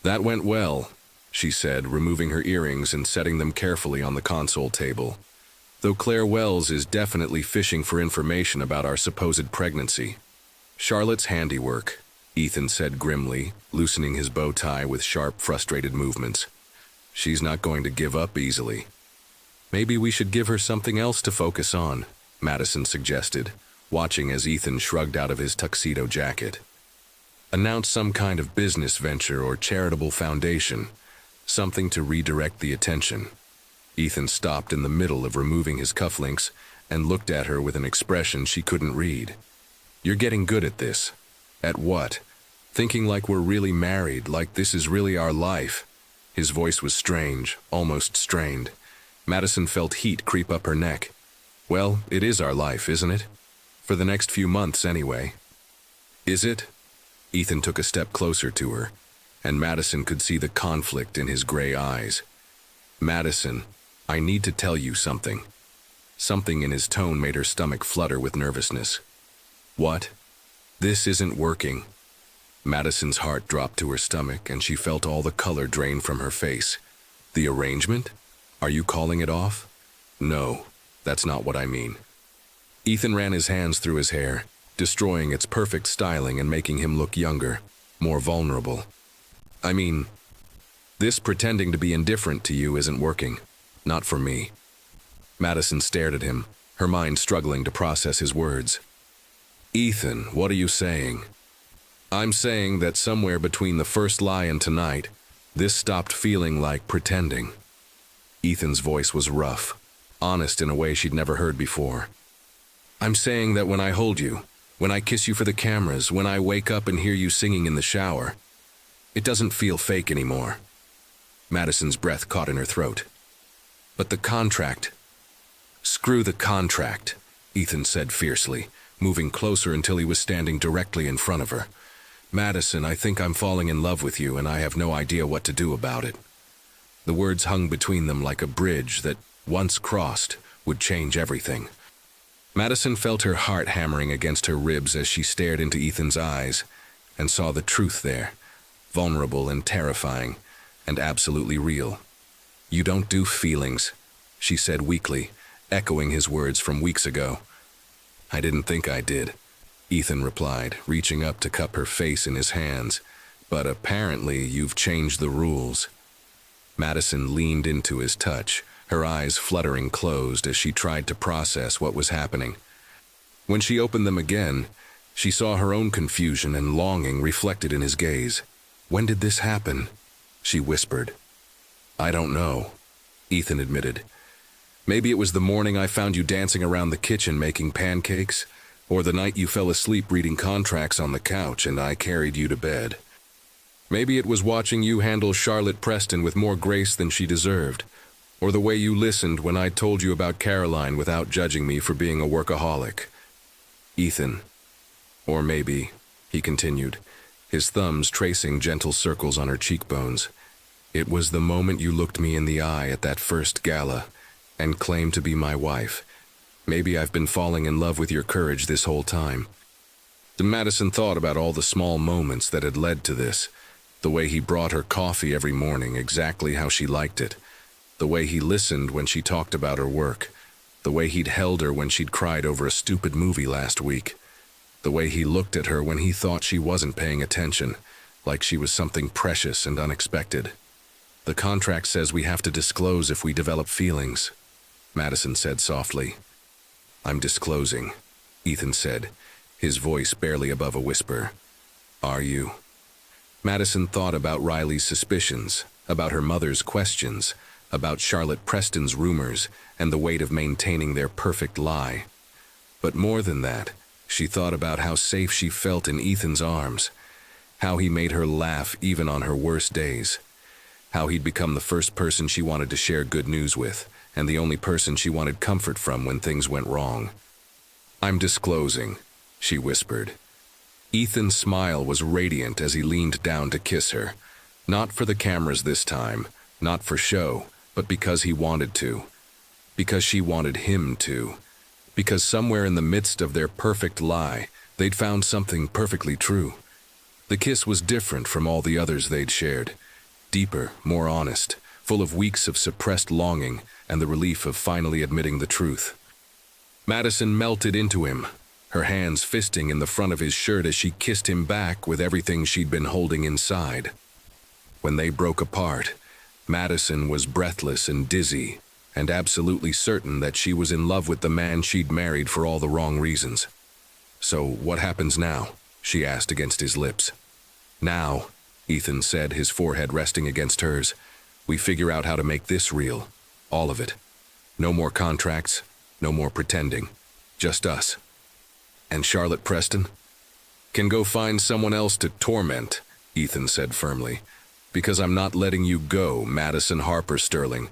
A: That went well, she said, removing her earrings and setting them carefully on the console table. Though Claire Wells is definitely fishing for information about our supposed pregnancy. Charlotte's handiwork, Ethan said grimly, loosening his bow tie with sharp, frustrated movements. She's not going to give up easily. Maybe we should give her something else to focus on, Madison suggested, watching as Ethan shrugged out of his tuxedo jacket. Announce some kind of business venture or charitable foundation, something to redirect the attention. Ethan stopped in the middle of removing his cufflinks and looked at her with an expression she couldn't read. You're getting good at this. At what? Thinking like we're really married, like this is really our life. His voice was strange, almost strained. Madison felt heat creep up her neck. Well, it is our life, isn't it? For the next few months, anyway. Is it? Ethan took a step closer to her, and Madison could see the conflict in his gray eyes. Madison, I need to tell you something. Something in his tone made her stomach flutter with nervousness. What? This isn't working. Madison's heart dropped to her stomach, and she felt all the color drain from her face. The arrangement? Are you calling it off? No, that's not what I mean. Ethan ran his hands through his hair, destroying its perfect styling and making him look younger, more vulnerable. I mean, this pretending to be indifferent to you isn't working. Not for me. Madison stared at him, her mind struggling to process his words. Ethan, what are you saying? I'm saying that somewhere between the first lie and tonight, this stopped feeling like pretending. Ethan's voice was rough, honest in a way she'd never heard before. I'm saying that when I hold you, when I kiss you for the cameras, when I wake up and hear you singing in the shower, it doesn't feel fake anymore. Madison's breath caught in her throat. But the contract. Screw the contract, Ethan said fiercely, moving closer until he was standing directly in front of her. Madison, I think I'm falling in love with you, and I have no idea what to do about it. The words hung between them like a bridge that, once crossed, would change everything. Madison felt her heart hammering against her ribs as she stared into Ethan's eyes and saw the truth there, vulnerable and terrifying, and absolutely real. You don't do feelings, she said weakly, echoing his words from weeks ago. I didn't think I did, Ethan replied, reaching up to cup her face in his hands. But apparently you've changed the rules. Madison leaned into his touch, her eyes fluttering closed as she tried to process what was happening. When she opened them again, she saw her own confusion and longing reflected in his gaze. When did this happen? She whispered. I don't know, Ethan admitted. Maybe it was the morning I found you dancing around the kitchen making pancakes, or the night you fell asleep reading contracts on the couch and I carried you to bed. Maybe it was watching you handle Charlotte Preston with more grace than she deserved, or the way you listened when I told you about Caroline without judging me for being a workaholic. Ethan. Or maybe, he continued, his thumbs tracing gentle circles on her cheekbones. It was the moment you looked me in the eye at that first gala and claimed to be my wife. Maybe I've been falling in love with your courage this whole time. Madison thought about all the small moments that had led to this. The way he brought her coffee every morning exactly how she liked it. The way he listened when she talked about her work. The way he'd held her when she'd cried over a stupid movie last week. The way he looked at her when he thought she wasn't paying attention, like she was something precious and unexpected. The contract says we have to disclose if we develop feelings, Madison said softly. I'm disclosing, Ethan said, his voice barely above a whisper. Are you? Madison thought about Riley's suspicions, about her mother's questions, about Charlotte Preston's rumors, and the weight of maintaining their perfect lie. But more than that, she thought about how safe she felt in Ethan's arms, how he made her laugh even on her worst days, how he'd become the first person she wanted to share good news with, and the only person she wanted comfort from when things went wrong. I'm disclosing, she whispered. Ethan's smile was radiant as he leaned down to kiss her. Not for the cameras this time, not for show, but because he wanted to. Because she wanted him to. Because somewhere in the midst of their perfect lie, they'd found something perfectly true. The kiss was different from all the others they'd shared. Deeper, more honest, full of weeks of suppressed longing and the relief of finally admitting the truth. Madison melted into him, her hands fisting in the front of his shirt as she kissed him back with everything she'd been holding inside. When they broke apart, Madison was breathless and dizzy, and absolutely certain that she was in love with the man she'd married for all the wrong reasons. So what happens now? She asked against his lips. Now, Ethan said, his forehead resting against hers, we figure out how to make this real. All of it. No more contracts, no more pretending. Just us. And Charlotte Preston? Can go find someone else to torment, Ethan said firmly. Because I'm not letting you go, Madison Harper Sterling.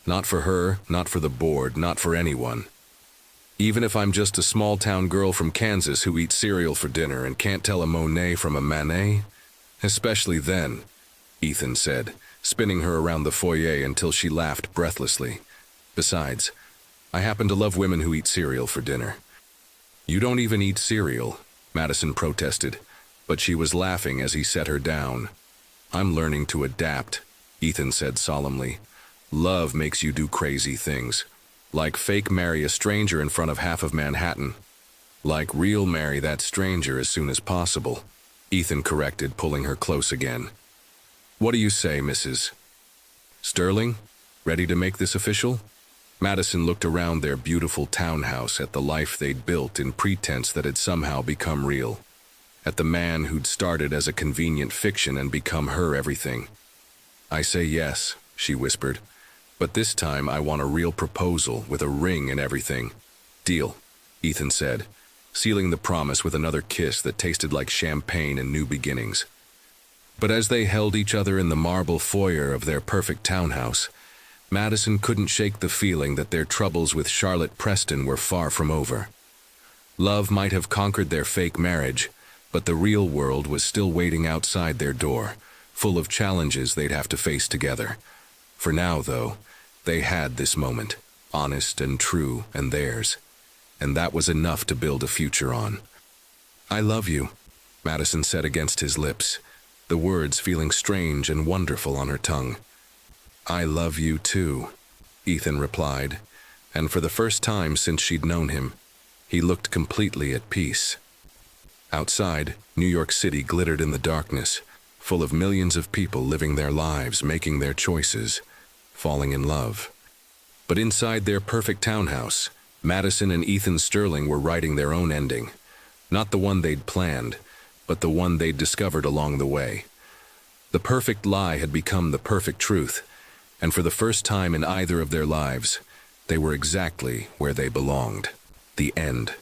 A: Not for her, not for the board, not for anyone. Even if I'm just a small-town girl from Kansas who eats cereal for dinner and can't tell a Monet from a Manet? Especially then, Ethan said, spinning her around the foyer until she laughed breathlessly. Besides, I happen to love women who eat cereal for dinner. You don't even eat cereal, Madison protested, but she was laughing as he set her down. I'm learning to adapt, Ethan said solemnly. Love makes you do crazy things. Like fake marry a stranger in front of half of Manhattan. Like real marry that stranger as soon as possible, Ethan corrected, pulling her close again. What do you say, Mrs. Sterling? Ready to make this official? Madison looked around their beautiful townhouse at the life they'd built in pretense that had somehow become real. At the man who'd started as a convenient fiction and become her everything. I say yes, she whispered. But this time I want a real proposal with a ring and everything. Deal, Ethan said, sealing the promise with another kiss that tasted like champagne and new beginnings. But as they held each other in the marble foyer of their perfect townhouse, Madison couldn't shake the feeling that their troubles with Charlotte Preston were far from over. Love might have conquered their fake marriage, but the real world was still waiting outside their door, full of challenges they'd have to face together. For now, though, they had this moment, honest and true and theirs, and that was enough to build a future on. I love you, Madison said against his lips, the words feeling strange and wonderful on her tongue. I love you too, Ethan replied, and for the first time since she'd known him, he looked completely at peace. Outside, New York City glittered in the darkness, full of millions of people living their lives, making their choices, falling in love. But inside their perfect townhouse, Madison and Ethan Sterling were writing their own ending. Not the one they'd planned, but the one they'd discovered along the way. The perfect lie had become the perfect truth, and for the first time in either of their lives, they were exactly where they belonged. The end.